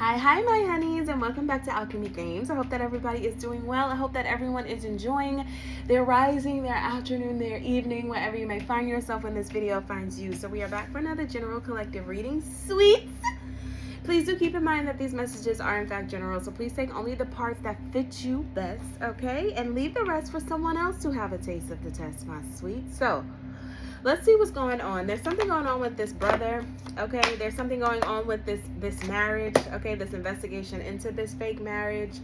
Hi, my honeys, and welcome back to Alchemy Games. I hope that everybody is doing well. I hope that everyone is enjoying their rising, their afternoon, their evening, wherever you may find yourself when this video finds you. So we are back for another general collective reading. Sweets! Please do keep in mind that these messages are in fact general, so please take only the parts that fit you best, okay? And leave the rest for someone else to have a taste of the test, my sweet. So, let's see what's going on. There's something going on with this brother, okay? There's something going on with this marriage, okay? This investigation into this fake marriage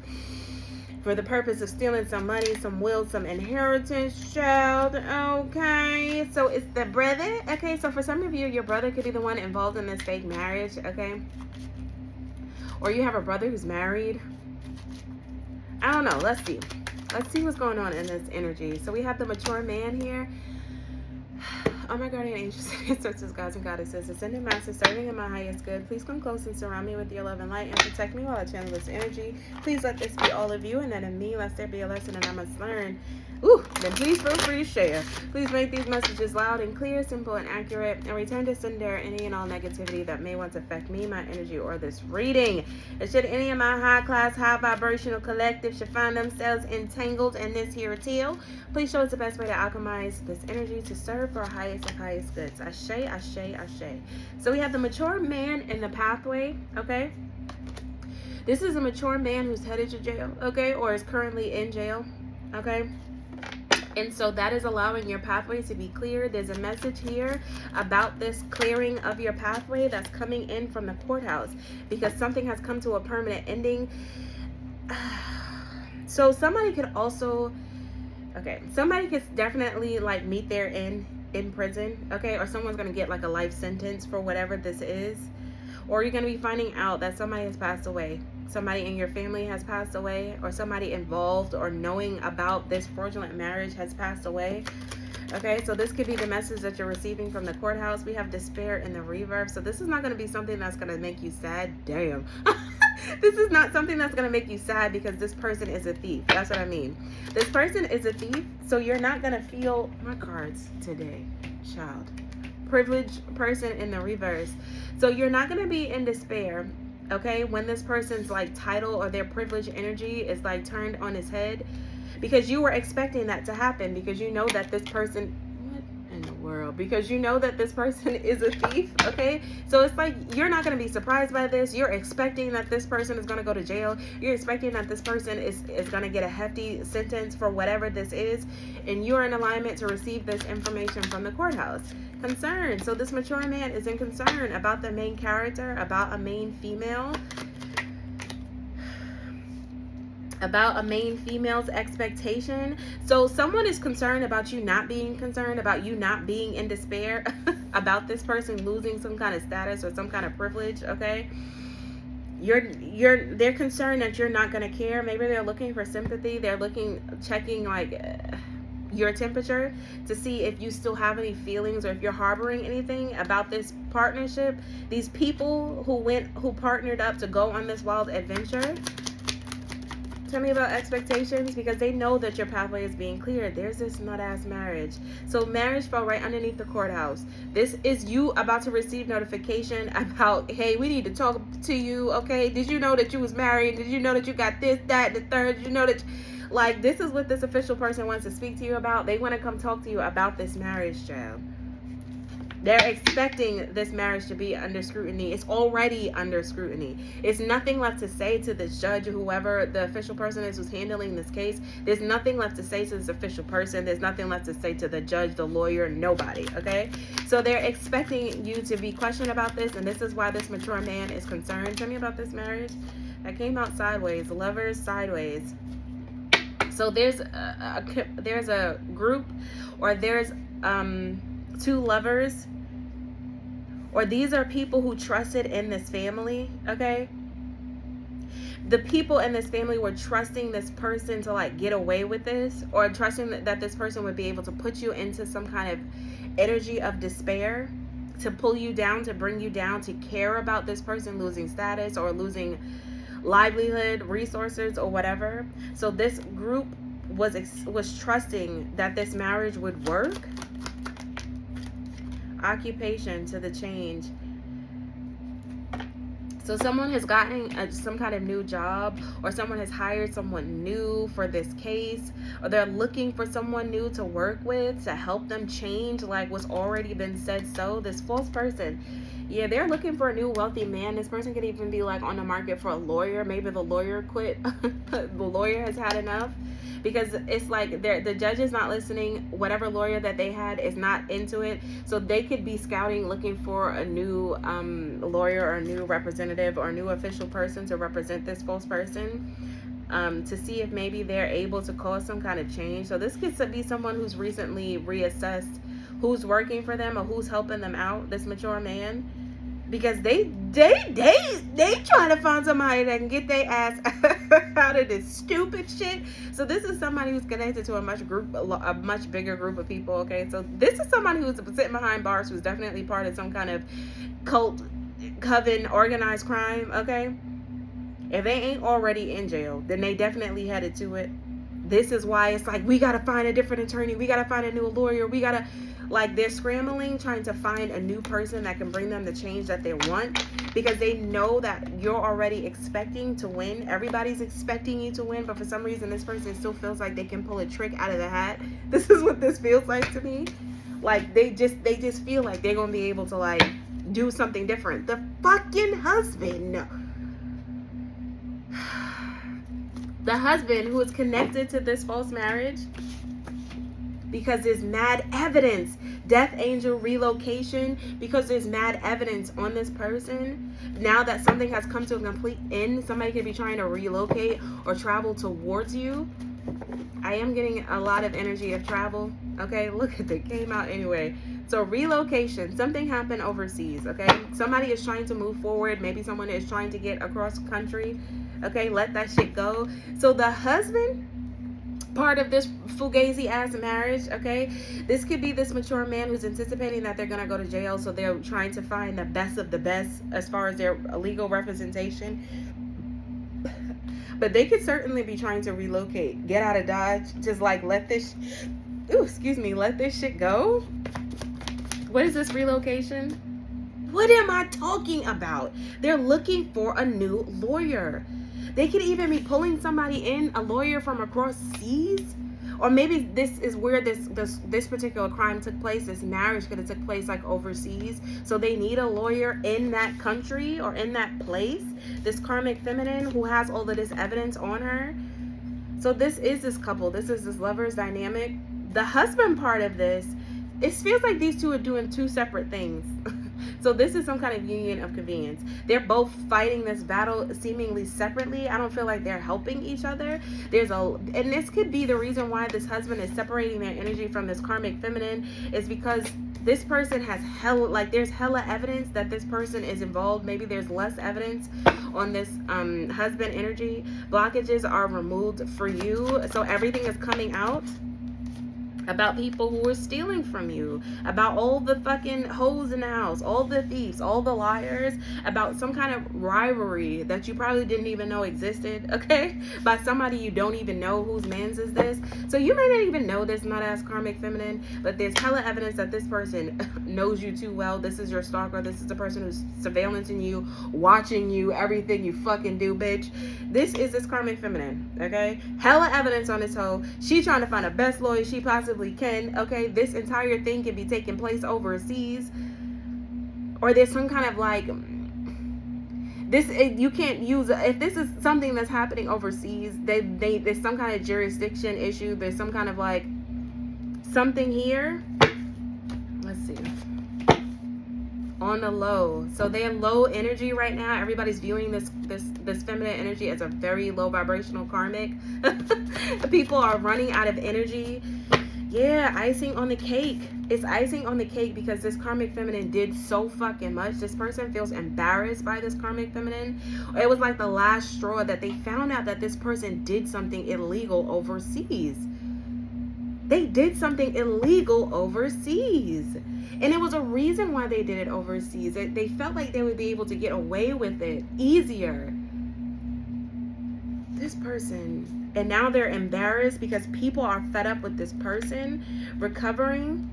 for the purpose of stealing some money, some will, some inheritance, child, okay? So it's the brother, okay? So for some of you, your brother could be the one involved in this fake marriage, okay? Or you have a brother who's married. I don't know. Let's see. Let's see what's going on in this energy. So we have the mature man here. Oh my guardian angels, ancestors, gods and goddesses, ascended masters, serving in my highest good. Please come close and surround me with your love and light and protect me while I channel this energy. Please let this be all of you and none of me, lest there be a lesson that I must learn. Ooh, then please feel free to share. Please make these messages loud and clear, simple and accurate, and return to sender any and all negativity that may want to affect me, my energy, or this reading. And should any of my high class, high vibrational collective should find themselves entangled in this here tale, please show us the best way to alchemize this energy to serve for our highest of highest goods. Ashe, ashe, ashe. So we have the mature man in the pathway, okay? This is a mature man who's headed to jail, okay? Or is currently in jail, okay? And so that is allowing your pathway to be clear. There's a message here about this clearing of your pathway that's coming in from the courthouse because something has come to a permanent ending. So somebody could also, okay, somebody could definitely like meet their end in prison, okay? Or someone's going to get like a life sentence for whatever this is. Or you're going to be finding out that somebody has passed away. Somebody in your family has passed away, or somebody involved or knowing about this fraudulent marriage has passed away. Okay, so this could be the message that you're receiving from the courthouse. We have despair in the reverb. So this is not going to be something that's going to make you sad. Damn. This is not something that's going to make you sad because this person is a thief. That's what I mean. This person is a thief, so you're not going to feel my cards today, child. Privileged person in the reverse. So you're not going to be in despair, okay, when this person's like title or their privileged energy is like turned on his head, because you were expecting that to happen, because you know that this person, what in the world, because you know that this person is a thief, okay? So it's like you're not going to be surprised by this. You're expecting that this person is going to go to jail. You're expecting that this person is going to get a hefty sentence for whatever this is, and you're in alignment to receive this information from the courthouse. Concern. So this mature man is in concern about the main character, about a main female, about a main female's expectation. So someone is concerned about you not being concerned, about you not being in despair about this person losing some kind of status or some kind of privilege, okay? They're concerned that you're not going to care. Maybe they're looking for sympathy. They're checking like your temperature to see if you still have any feelings or if you're harboring anything about this partnership. These people who partnered up to go on this wild adventure. Tell me about expectations, because they know that your pathway is being cleared. There's this nut-ass marriage. So marriage fell right underneath the courthouse. This is you about to receive notification about, hey, we need to talk to you, okay? Did you know that you was married? Did you know that you got this, that, the third? Did you know that, like, this is what this official person wants to speak to you about. They want to come talk to you about this marriage, child. They're expecting this marriage to be under scrutiny. It's already under scrutiny. It's nothing left to say to this judge or whoever the official person is who's handling this case. There's nothing left to say to this official person. There's nothing left to say to the judge, the lawyer, nobody, okay? So they're expecting you to be questioned about this, and this is why this mature man is concerned. Tell me about this marriage. That came out sideways. Lovers sideways. So there's a group, or there's two lovers, or these are people who trusted in this family, okay? The people in this family were trusting this person to like get away with this, or trusting that this person would be able to put you into some kind of energy of despair, to pull you down, to bring you down, to care about this person losing status or losing livelihood, resources, or whatever. So this group was trusting that this marriage would work. Occupation to the change. So someone has gotten some kind of new job, or someone has hired someone new for this case, or they're looking for someone new to work with to help them change like what's already been said. So this false person, yeah, they're looking for a new wealthy man. This person could even be like on the market for a lawyer. Maybe the lawyer quit. The lawyer has had enough, because it's like the judge is not listening. Whatever lawyer that they had is not into it. So they could be scouting, looking for a new lawyer or a new representative or a new official person to represent this false person, to see if maybe they're able to cause some kind of change. So this could be someone who's recently reassessed who's working for them or who's helping them out, this mature man, because they trying to find somebody that can get their ass out of this stupid shit. So this is somebody who's connected to a much bigger group of people. Okay, so this is somebody who's sitting behind bars, who's definitely part of some kind of cult, coven, organized crime. Okay, if they ain't already in jail, then they definitely headed to it. This is why it's like, we gotta find a different attorney, we gotta find a new lawyer, we gotta, like, they're scrambling, trying to find a new person that can bring them the change that they want, because they know that you're already expecting to win. Everybody's expecting you to win, but for some reason this person still feels like they can pull a trick out of the hat. This is what this feels like to me. Like they just feel like they're gonna be able to like do something different. The fucking husband. The husband who is connected to this false marriage, because there's mad evidence. Death angel relocation, because there's mad evidence on this person. Now that something has come to a complete end, somebody could be trying to relocate or travel towards you. I am getting a lot of energy of travel. Okay, look at it, came out anyway. So relocation, something happened overseas. Okay, somebody is trying to move forward. Maybe someone is trying to get across country. Okay, let that shit go. So the husband part of this fugazi ass marriage, okay, this could be this mature man who's anticipating that they're gonna go to jail, so they're trying to find the best of the best as far as their legal representation. But they could certainly be trying to relocate, get out of Dodge, just like let this shit go. What is this relocation? What am I talking about? They're looking for a new lawyer. They could even be pulling somebody in, a lawyer from across seas. Or maybe this is where this particular crime took place. This marriage could have took place like overseas. So they need a lawyer in that country or in that place. This karmic feminine who has all of this evidence on her. So this is this couple. This is this lovers dynamic. The husband part of this, it feels like these two are doing two separate things. So this is some kind of union of convenience. They're both fighting this battle seemingly separately. I don't feel like they're helping each other. And this could be the reason why this husband is separating their energy from this karmic feminine, is because this person has there's hella evidence that this person is involved. Maybe there's less evidence on this husband energy. Blockages are removed for you. So everything is coming out about people who are stealing from you, about all the fucking hoes in the house, all the thieves, all the liars, about some kind of rivalry that you probably didn't even know existed, okay, by somebody you don't even know whose man's is this. So you may not even know this nut-ass karmic feminine, but there's hella evidence that this person knows you too well. This is your stalker. This is the person who's surveillancing you, watching you, everything you fucking do, bitch. This is this karmic feminine, okay? Hella evidence on this hoe. She trying to find the best lawyer she possibly can, okay? This entire thing can be taking place overseas, or there's some kind of like this, you can't use, if this is something that's happening overseas, there's some kind of jurisdiction issue. There's some kind of like something here. Let's see, on the low. So they're low energy right now. Everybody's viewing this feminine energy as a very low vibrational karmic. People are running out of energy. Yeah, icing on the cake. It's icing on the cake because this karmic feminine did so fucking much. This person feels embarrassed by this karmic feminine. It was like the last straw that they found out that this person did something illegal overseas. They did something illegal overseas. And it was a reason why they did it overseas. They felt like they would be able to get away with it easier. This person, and now they're embarrassed because people are fed up with this person recovering.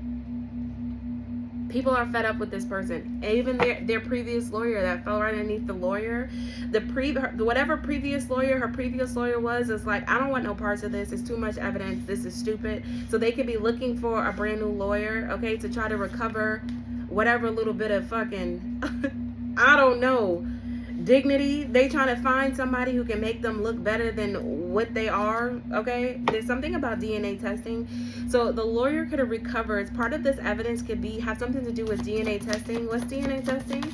People are fed up with this person. Even their previous lawyer that fell right underneath the lawyer, whatever previous lawyer her previous lawyer was, is like, I don't want no parts of this. It's too much evidence. This is stupid. So they could be looking for a brand new lawyer, okay, to try to recover whatever little bit of fucking I don't know, dignity. They trying to find somebody who can make them look better than what they are. Okay, there's something about DNA testing. So the lawyer could have recovered part of this evidence, could have something to do with DNA testing. What's DNA testing?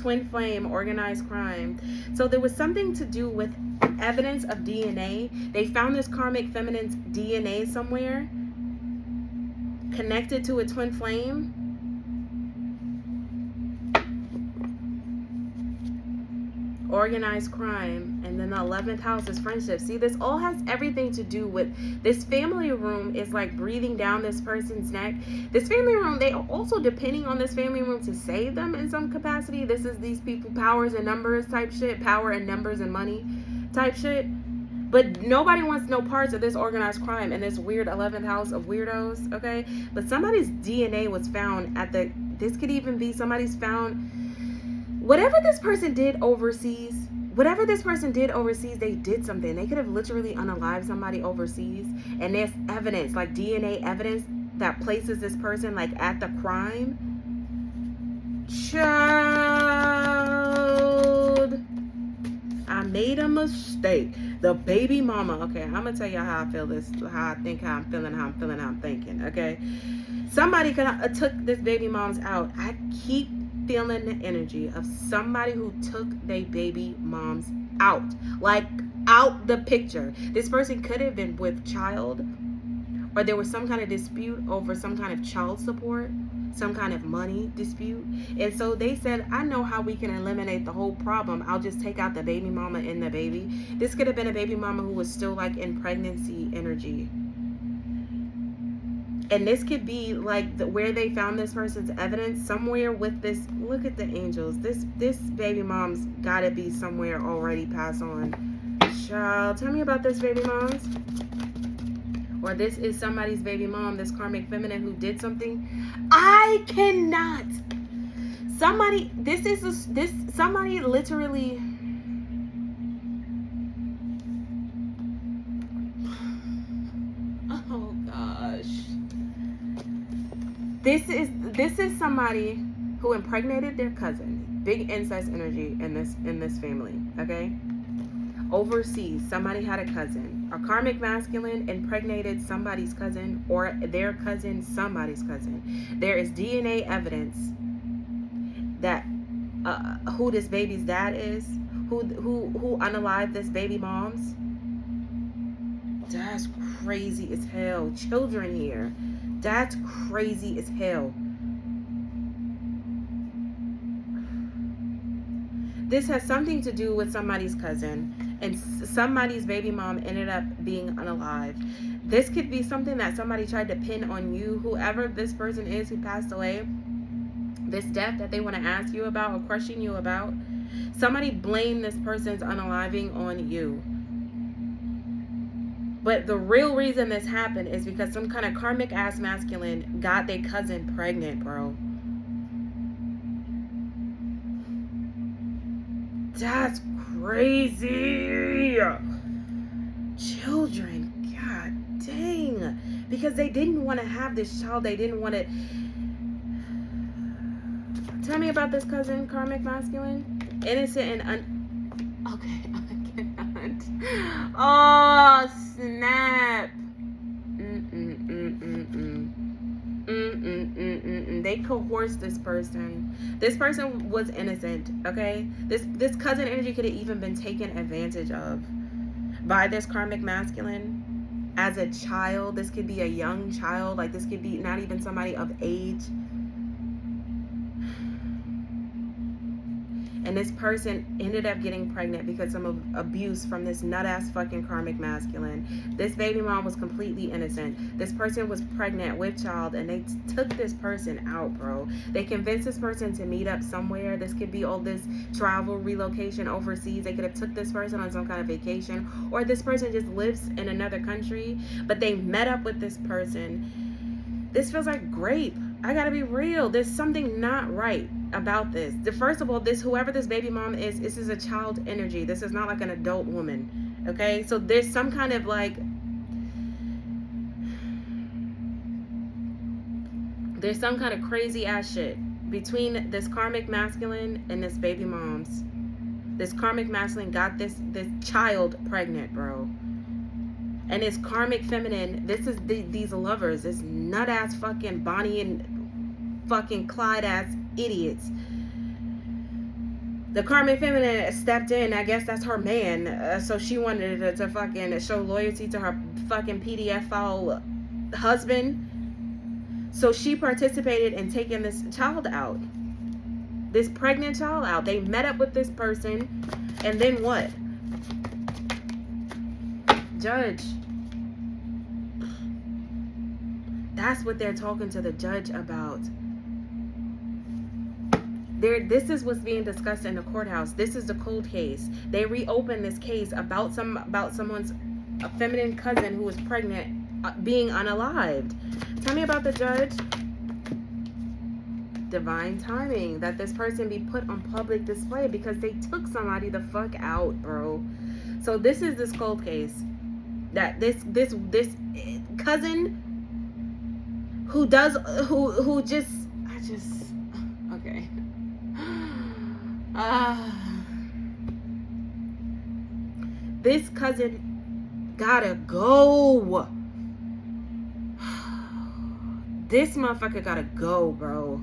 Twin flame, organized crime. So there was something to do with evidence of DNA. They found this karmic feminine's DNA somewhere connected to a twin flame. Organized crime. And then the 11th house is friendship. See, this all has everything to do with this family room. Is like breathing down this person's neck. This family room, they are also depending on this family room to save them in some capacity. This is these people, powers and numbers type shit, power and numbers and money type shit. But nobody wants no parts of this organized crime and this weird 11th house of weirdos, okay? But somebody's DNA was found at this could even be somebody's found. Whatever this person did overseas, they did something. They could have literally unalived somebody overseas. And there's evidence, like DNA evidence, that places this person like at the crime. Child, I made a mistake. The baby mama. Okay, I'm gonna tell y'all how I feel this, how I think, how I'm feeling, how I'm thinking. Okay, somebody could have took this baby mom's out. I keep feeling the energy of somebody who took their baby moms out, like out the picture. This person could have been with child, or there was some kind of dispute over some kind of child support, some kind of money dispute. And so they said, I know how we can eliminate the whole problem. I'll just take out the baby mama and the baby. This could have been a baby mama who was still like in pregnancy energy. And this could be like where they found this person's evidence, somewhere with this. Look at the angels. This baby mom's gotta be somewhere already passed on. Child, tell me about this baby mom's. Or this is somebody's baby mom, this karmic feminine who did something. I cannot. Somebody literally. Oh gosh. This is somebody who impregnated their cousin. Big incest energy in this family, okay? Overseas, somebody had a cousin. A karmic masculine impregnated somebody's cousin, or their cousin, somebody's cousin. There is DNA evidence that who this baby's dad is, who unalived this baby mom's. That's crazy as hell. Children here. That's crazy as hell. This has something to do with somebody's cousin, and somebody's baby mom ended up being unalived. This could be something that somebody tried to pin on you, whoever this person is who passed away. This death that they want to ask you about or question you about. Somebody blamed this person's unaliving on you. But the real reason this happened is because some kind of karmic ass masculine got their cousin pregnant, bro. That's crazy. Children, god dang. Because they didn't want to have this child. They didn't want to. Tell me about this cousin, karmic masculine. Innocent and okay, I cannot. Oh, snap. They coerced this person. This person was innocent, okay? This cousin energy could have even been taken advantage of by this karmic masculine as a child. This could be a young child. Like, this could be not even somebody of age. And this person ended up getting pregnant because of abuse from this nut-ass fucking karmic masculine. This baby mom was completely innocent. This person was pregnant with child, and they took this person out, bro. They convinced this person to meet up somewhere. This could be all this travel, relocation overseas. They could have took this person on some kind of vacation. Or this person just lives in another country, but they met up with this person. This feels like grape. I gotta be real. There's something not right about this. First of all, whoever this baby mom is, this is a child energy. This is not like an adult woman. Okay? So there's some kind of like, there's some kind of crazy ass shit between this karmic masculine and this baby mom's. This karmic masculine got this child pregnant, bro. And this karmic feminine, this is these lovers, this nut ass fucking Bonnie and fucking Clyde ass idiots. The karmic feminine stepped in. I guess that's her man. So she wanted to fucking show loyalty to her fucking PDF file husband. So she participated in taking this child out. This pregnant child out. They met up with this person, and then what? Judge. That's what they're talking to the judge about. This is what's being discussed in the courthouse. This is the cold case. They reopened this case about someone's feminine cousin who was pregnant, being unalived. Tell me about the judge. Divine timing that this person be put on public display because they took somebody the fuck out, bro. So this is this cold case that this cousin who just okay. This cousin gotta go. This motherfucker gotta go, bro.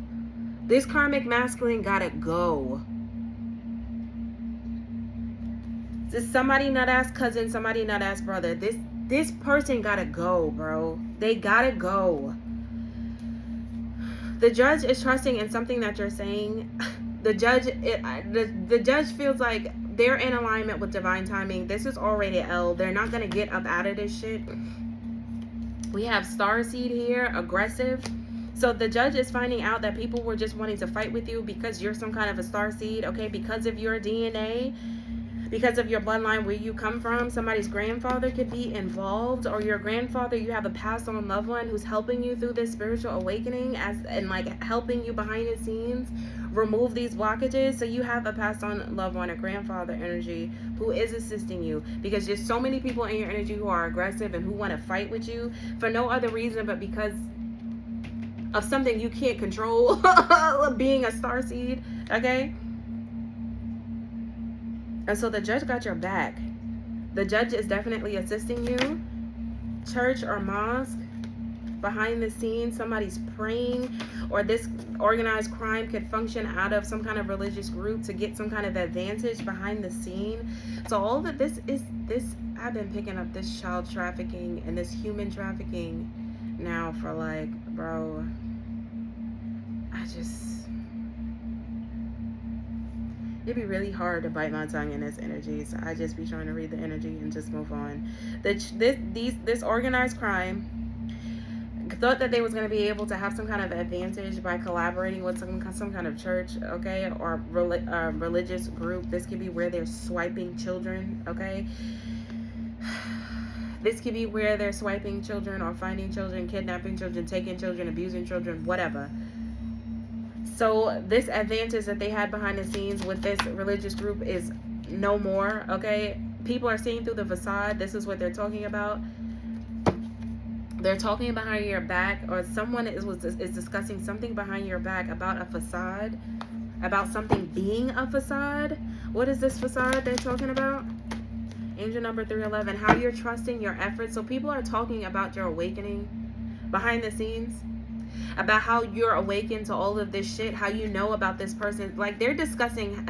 This karmic masculine gotta go. This somebody nut ass cousin, somebody nut ass brother. This person gotta go, bro. They gotta go. The judge is trusting in something that you're saying. The judge feels like they're in alignment with divine timing. This is already L. They're not gonna get up out of this shit. We have starseed here, aggressive. So the judge is finding out that people were just wanting to fight with you because you're some kind of a starseed, okay? Because of your DNA, because of your bloodline, where you come from. Somebody's grandfather could be involved, or your grandfather, you have a passed on loved one who's helping you through this spiritual awakening and like helping you behind the scenes remove these blockages. So you have a passed on loved one, a grandfather energy who is assisting you, because there's so many people in your energy who are aggressive and who want to fight with you for no other reason but because of something you can't control, being a starseed, okay? And so the judge got your back. The judge is definitely assisting you. Church or mosque, behind the scenes, somebody's praying, or this organized crime could function out of some kind of religious group to get some kind of advantage behind the scene. So all of this, I've been picking up this child trafficking and this human trafficking now for like, bro, it'd be really hard to bite my tongue in this energy. So I just be trying to read the energy and just move on. This organized crime thought that they was going to be able to have some kind of advantage by collaborating with some kind of church, okay, or religious group. This could be where they're swiping children, okay. This could be where they're swiping children or finding children, kidnapping children, taking children, abusing children, whatever. So this advantage that they had behind the scenes with this religious group is no more, okay? People are seeing through the facade. This is what they're talking about. They're talking behind your back, or someone is discussing something behind your back about a facade, about something being a facade. What is this facade they're talking about? Angel number 311, how you're trusting your efforts. So people are talking about your awakening behind the scenes, about how you're awakened to all of this shit, how you know about this person. Like they're discussing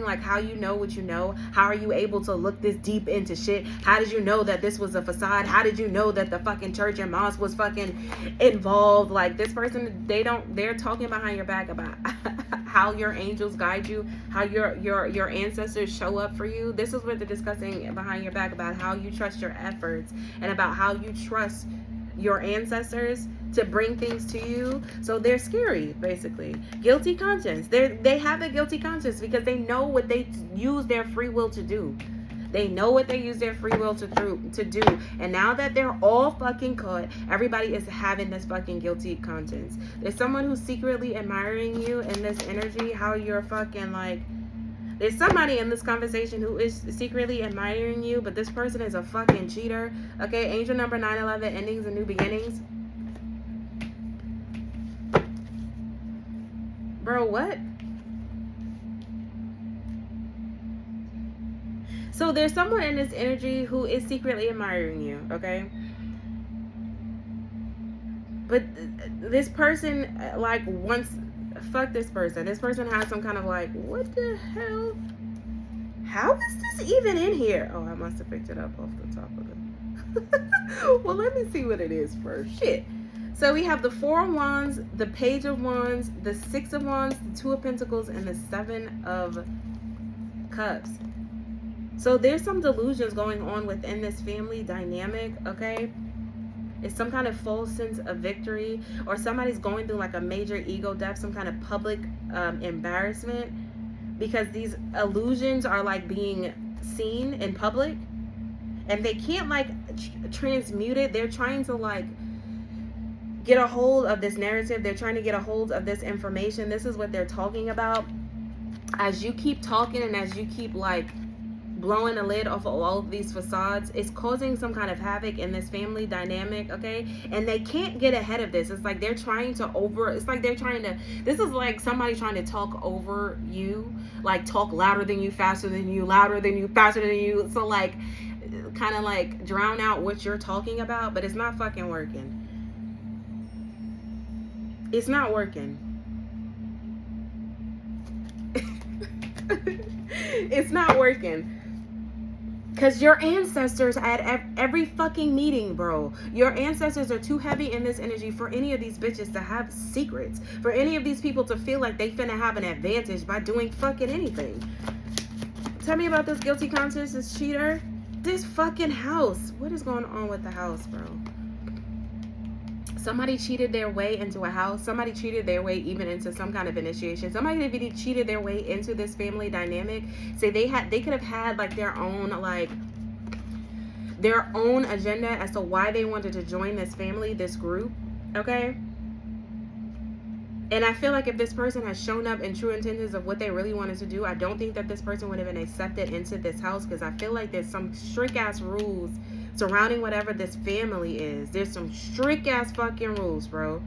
like how you know what you know. How are you able to look this deep into shit? How did you know that this was a facade? How did you know that the fucking church and mosque was fucking involved? Like this person, they're talking behind your back about how your angels guide you, how your ancestors show up for you. This is what they're discussing behind your back, about how you trust your efforts and about how you trust your ancestors to bring things to you. So they're scary, basically. Guilty conscience. They have a guilty conscience because they know what they use their free will to do. They know what they use their free will to do. And now that they're all fucking caught, everybody is having this fucking guilty conscience. There's someone who's secretly admiring you in this energy, how you're fucking like, there's somebody in this conversation who is secretly admiring you, but this person is a fucking cheater. Okay, angel number 911, endings and new beginnings. Bro, what? So there's someone in this energy who is secretly admiring you, okay? But this person, like, wants... Fuck this person. This person has some kind of like, what the hell? How is this even in here? Oh, I must have picked it up off the top of it. Well, let me see what it is first. Shit. So we have the 4 of Wands, the Page of Wands, the 6 of Wands, the 2 of Pentacles, and the 7 of Cups. So there's some delusions going on within this family dynamic, okay? It's some kind of false sense of victory, or somebody's going through like a major ego death, some kind of public embarrassment, because these illusions are like being seen in public and they can't like transmute it. They're trying to like get a hold of this narrative. They're trying to get a hold of this information. This is what they're talking about. As you keep talking and as you keep like blowing the lid off of all of these facades, it's causing some kind of havoc in this family dynamic, okay? And they can't get ahead of this. It's like they're trying to this is like somebody trying to talk over you, like talk louder than you, faster than you, louder than you, faster than you. So like kind of like drown out what you're talking about, but it's not fucking working. It's not working. It's not working. Because your ancestors at every fucking meeting, bro. Your ancestors are too heavy in this energy for any of these bitches to have secrets. For any of these people to feel like they finna have an advantage by doing fucking anything. Tell me about this guilty conscience, this cheater. This fucking house. What is going on with the house, bro? Somebody cheated their way into a house. Somebody cheated their way even into some kind of initiation. Somebody cheated their way into this family dynamic. Say they could have had like their own agenda as to why they wanted to join this family, this group, okay? And I feel like if this person has shown up in true intentions of what they really wanted to do, I don't think that this person would have been accepted into this house, because I feel like there's some strict ass rules surrounding whatever this family is. There's some strict ass fucking rules, bro.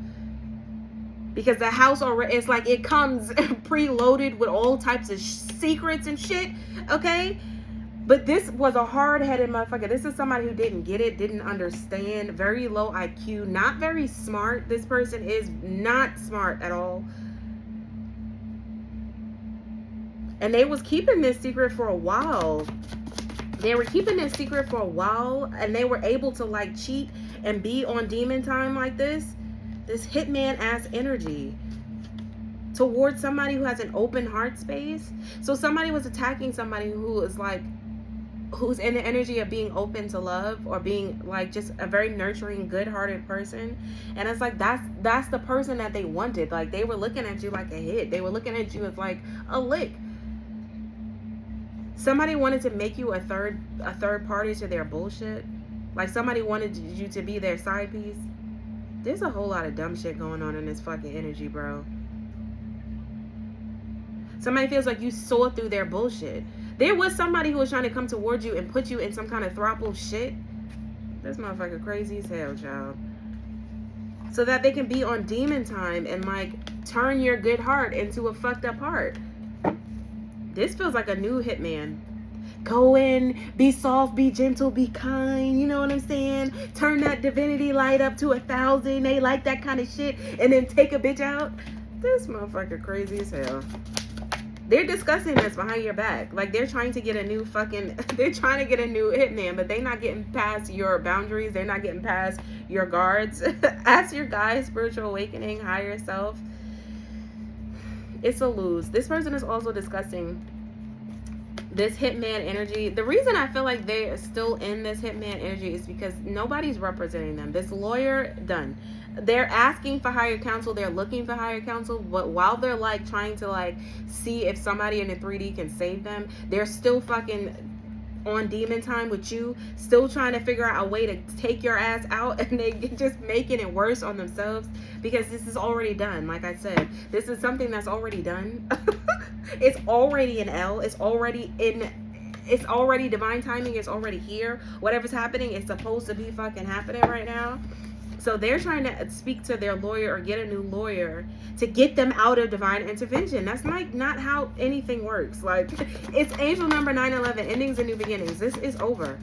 Because the house already, it's like it comes preloaded with all types of secrets and shit, okay? But this was a hard-headed motherfucker. This is somebody who didn't get it, didn't understand, very low IQ, not very smart. This person is not smart at all. And they was keeping this secret for a while. They were keeping this secret for a while, and they were able to like cheat and be on demon time like this hitman ass energy towards somebody who has an open heart space. So somebody was attacking somebody who is like, who's in the energy of being open to love, or being like just a very nurturing, good-hearted person. And it's like that's the person that they wanted. Like they were looking at you like a hit. They were looking at you as like a lick. Somebody wanted to make you a third party to their bullshit. Like somebody wanted you to be their side piece. There's a whole lot of dumb shit going on in this fucking energy, bro. Somebody feels like you saw through their bullshit. There was somebody who was trying to come towards you and put you in some kind of throuple shit. This motherfucker crazy as hell, child. So that they can be on demon time and like turn your good heart into a fucked up heart. This feels like a new hitman. Go in, be soft, be gentle, be kind. You know what I'm saying? Turn that divinity light up to 1,000. They like that kind of shit. And then take a bitch out. This motherfucker crazy as hell. They're discussing this behind your back. Like they're trying to get a new they're trying to get a new hitman, but they're not getting past your boundaries. They're not getting past your guards. Ask your guide, spiritual awakening, higher self. It's a lose. This person is also discussing this hitman energy. The reason I feel like they are still in this hitman energy is because nobody's representing them. This lawyer, done. They're asking for higher counsel. They're looking for higher counsel. But while they're like trying to like see if somebody in the 3D can save them, they're still fucking on demon time with you, still trying to figure out a way to take your ass out, and they just making it worse on themselves, because this is already done. Like I said, this is something that's already done. It's already an L. It's already divine timing. It's already here. Whatever's happening is supposed to be fucking happening right now. So they're trying to speak to their lawyer or get a new lawyer to get them out of divine intervention. That's like not how anything works. Like, it's angel number 911, endings and new beginnings. This is over.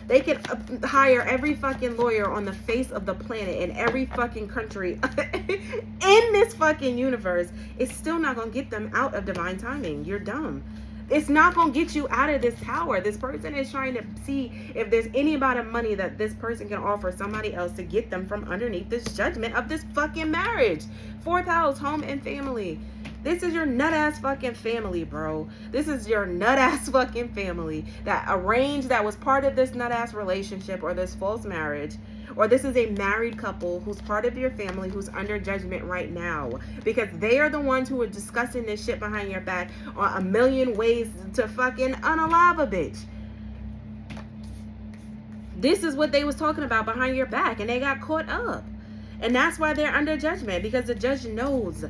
They could hire every fucking lawyer on the face of the planet in every fucking country in this fucking universe. It's still not going to get them out of divine timing. You're dumb. It's not going to get you out of this tower. This person is trying to see if there's any amount of money that this person can offer somebody else to get them from underneath this judgment of this fucking marriage. Fourth house, home and family. This is your nut ass fucking family, bro. This is your nut ass fucking family that arranged, that was part of this nut ass relationship or this false marriage. Or this is a married couple who's part of your family who's under judgment right now, because they are the ones who are discussing this shit behind your back on a million ways to fucking unalive a bitch. This is what they was talking about behind your back, and they got caught up. And that's why they're under judgment, because the judge knows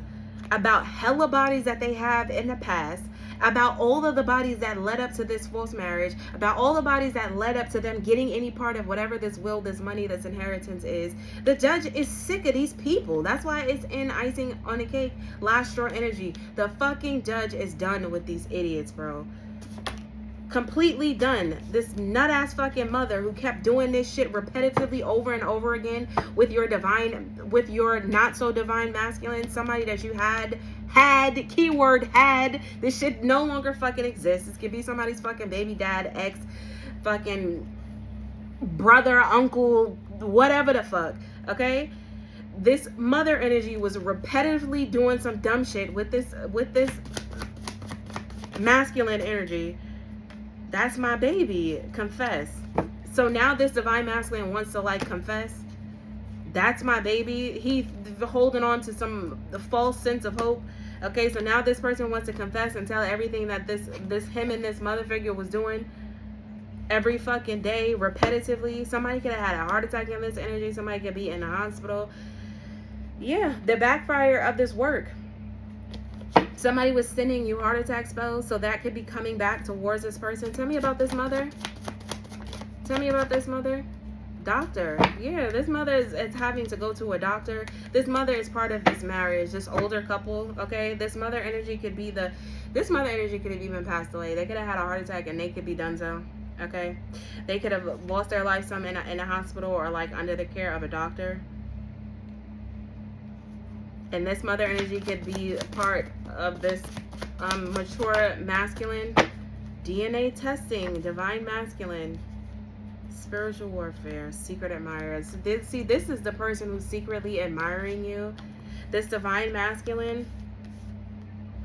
about hella bodies that they have in the past, about all of the bodies that led up to this false marriage, about all the bodies that led up to them getting any part of whatever this will, this money, this inheritance is. The judge is sick of these people. That's why it's in icing on the cake, last straw energy. The fucking judge is done with these idiots, bro. Completely done. This nut ass fucking mother who kept doing this shit repetitively over and over again with your divine, with your not so divine masculine, somebody that you had, keyword had. This shit no longer fucking exists. This could be somebody's fucking baby dad, ex, fucking brother, uncle, whatever the fuck. Okay? This mother energy was repetitively doing some dumb shit with this masculine energy. That's my baby. Confess. So now this divine masculine wants to like confess. That's my baby. He's holding on to some false sense of hope. Okay, so now this person wants to confess and tell everything that this him and this mother figure was doing every fucking day, repetitively. Somebody could have had a heart attack in this energy. Somebody could be in the hospital. Yeah, the backfire of this work. Somebody was sending you heart attack spells, so that could be coming back towards this person. Tell me about this mother. Tell me about this mother. Doctor. Yeah, this mother is having to go to a doctor. This mother is part of this marriage, this older couple, okay? This mother energy could be this mother energy could have even passed away. They could have had a heart attack and they could be donezo, okay? They could have lost their life some in a hospital or like under the care of a doctor. And this mother energy could be part of this mature masculine. DNA testing, divine masculine, spiritual warfare, secret admirers. This is the person who's secretly admiring you. This divine masculine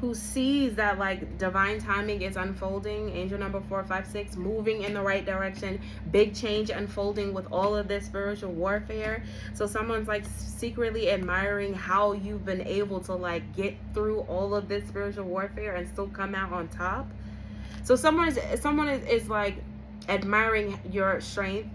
who sees that like divine timing is unfolding. Angel number 456, moving in the right direction. Big change unfolding with all of this spiritual warfare. So someone's like secretly admiring how you've been able to like get through all of this spiritual warfare and still come out on top. So someone is like admiring your strength,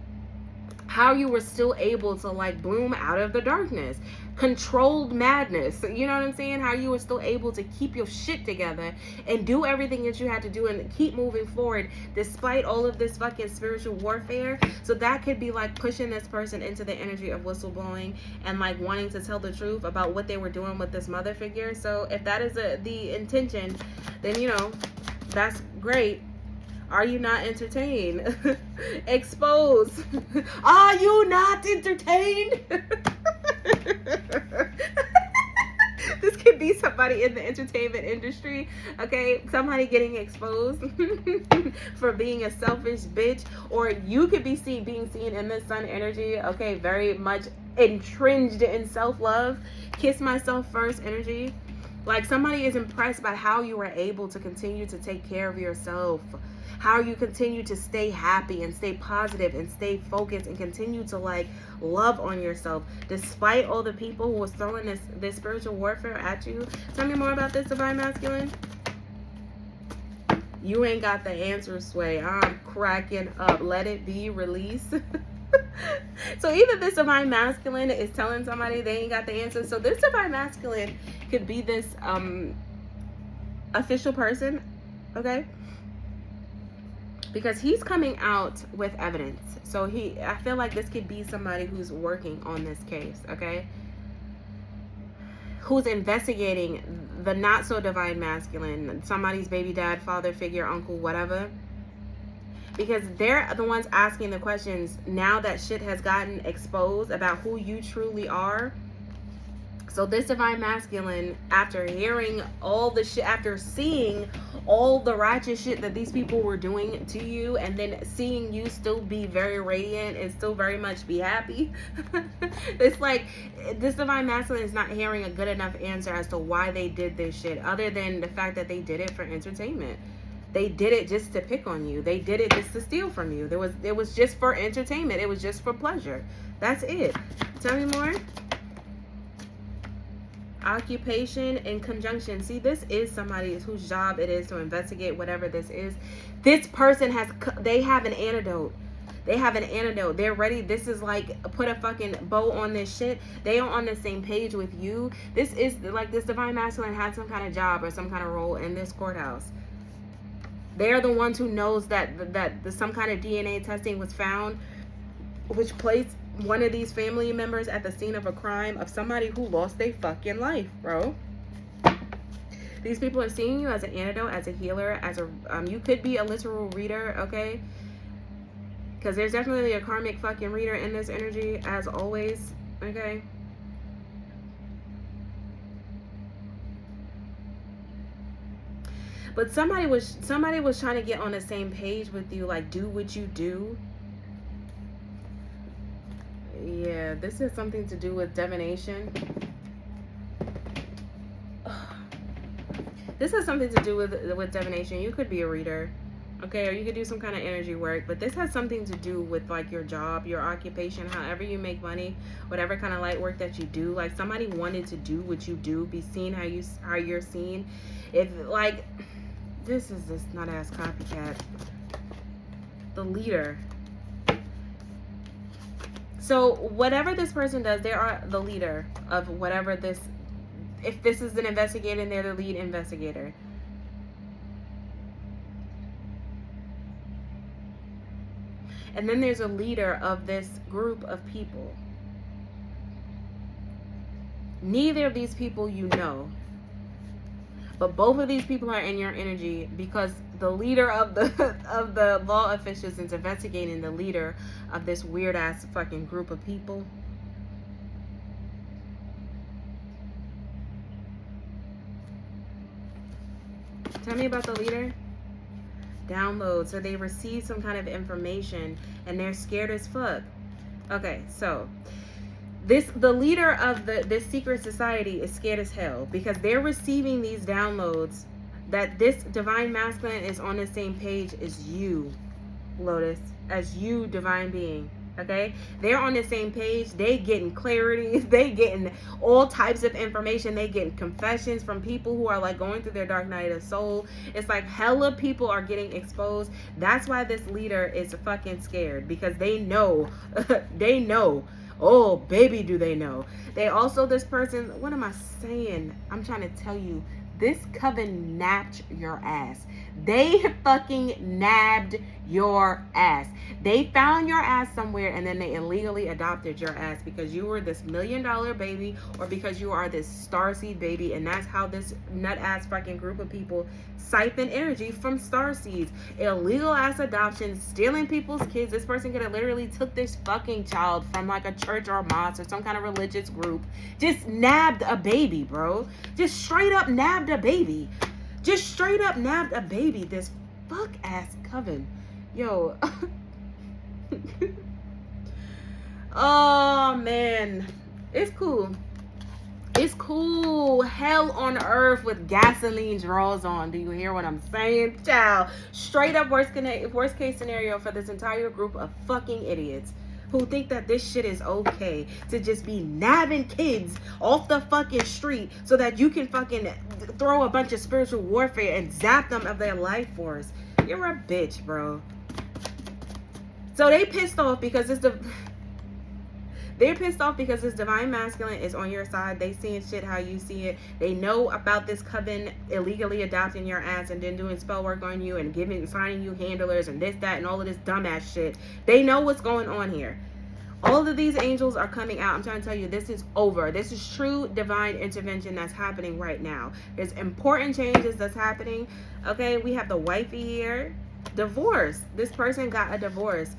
how you were still able to like bloom out of the darkness, controlled madness. You know what I'm saying? How you were still able to keep your shit together and do everything that you had to do and keep moving forward despite all of this fucking spiritual warfare. So that could be like pushing this person into the energy of whistleblowing and like wanting to tell the truth about what they were doing with this mother figure. So if that is the intention, then you know, that's great. Are you not entertained? Expose. Are you not entertained? This could be somebody in the entertainment industry, okay? Somebody getting exposed for being a selfish bitch. Or you could be being seen in the sun energy, okay? Very much entrenched in self-love. Kiss myself first energy. Like somebody is impressed by how you were able to continue to take care of yourself. How you continue to stay happy and stay positive and stay focused and continue to like love on yourself despite all the people who was throwing this spiritual warfare at you. Tell me more about this divine masculine. You ain't got the answer, Sway. I'm cracking up. Let it be released. So either this divine masculine is telling somebody they ain't got the answer. So this divine masculine could be this official person, okay? Because he's coming out with evidence. So I feel like this could be somebody who's working on this case, okay? Who's investigating the not so divine masculine, somebody's baby dad, father figure, uncle, whatever. Because they're the ones asking the questions now that shit has gotten exposed about who you truly are. So this divine masculine, after hearing all the shit, after seeing all the righteous shit that these people were doing to you, and then seeing you still be very radiant and still very much be happy, it's like this divine masculine is not hearing a good enough answer as to why they did this shit, other than the fact that they did it for entertainment. They did it just to pick on you. They did it just to steal from you. It was just for entertainment. It was just for pleasure. That's it. Tell me more. Occupation in conjunction. See, this is somebody whose job it is to investigate whatever this is. This person they have an antidote. They have an antidote. They're ready. This is like, put a fucking bow on this shit. They are on the same page with you. This is like, this divine masculine had some kind of job or some kind of role in this courthouse. They're the ones who knows that some kind of DNA testing was found, which placed one of these family members at the scene of a crime of somebody who lost their fucking life, bro. These people are seeing you as an antidote, as a healer, as a you could be a literal reader, okay? Because there's definitely a karmic fucking reader in this energy, as always, okay? But somebody was trying to get on the same page with you, like, do what you do. Yeah, this is something to do with divination. This has something to do with divination. You could be a reader, okay, or you could do some kind of energy work, but this has something to do with like your job, your occupation, however you make money, whatever kind of light work that you do. Like, somebody wanted to do what you do, be seen how you're seen. If like, this is this nut ass copycat, the leader. So whatever this person does, they are the leader of whatever this, if this is an investigator, they're the lead investigator. And then there's a leader of this group of people. Neither of these people you know, but both of these people are in your energy, because the leader of the law officials is investigating the leader of this weird ass fucking group of people. Tell me about the leader. Download. So they receive some kind of information and they're scared as fuck. Okay, so the leader of this secret society is scared as hell because they're receiving these downloads that this divine masculine is on the same page as you, Lotus, as you, divine being. Okay, they're on the same page. They getting clarity. They getting all types of information. They getting confessions from people who are like going through their dark night of soul. It's like hella people are getting exposed. That's why this leader is fucking scared, because they know, they know. Oh, baby, do they know. They also, this person, what am I saying? I'm trying to tell you, this coven nabbed your ass. They fucking nabbed your ass. They found your ass somewhere and then they illegally adopted your ass because you were this $1 million baby, or because you are this starseed baby. And that's how this nut ass fucking group of people siphon energy from starseeds. Illegal ass adoption, stealing people's kids. This person could have literally took this fucking child from like a church or a mosque or some kind of religious group. Just nabbed a baby, bro. Just straight up nabbed a baby. Just straight up nabbed a baby. This fuck ass coven. Yo. Oh man. It's cool. It's cool. Hell on earth with gasoline draws on. Do you hear what I'm saying? Child. Straight up worst case scenario for this entire group of fucking idiots. who think that this shit is okay to just be nabbing kids off the fucking street so that you can fucking throw a bunch of spiritual warfare and zap them of their life force. You're a bitch, bro. So they pissed off because they're pissed off because this divine masculine is on your side. They seeing shit how you see it. They know about this coven illegally adopting your ass and then doing spell work on you and signing you handlers and this, that, and all of this dumbass shit. They know what's going on here. All of these angels are coming out. I'm trying to tell you, this is over. This is true divine intervention that's happening right now. There's important changes that's happening. Okay, we have the wifey here. Divorce. This person got a divorce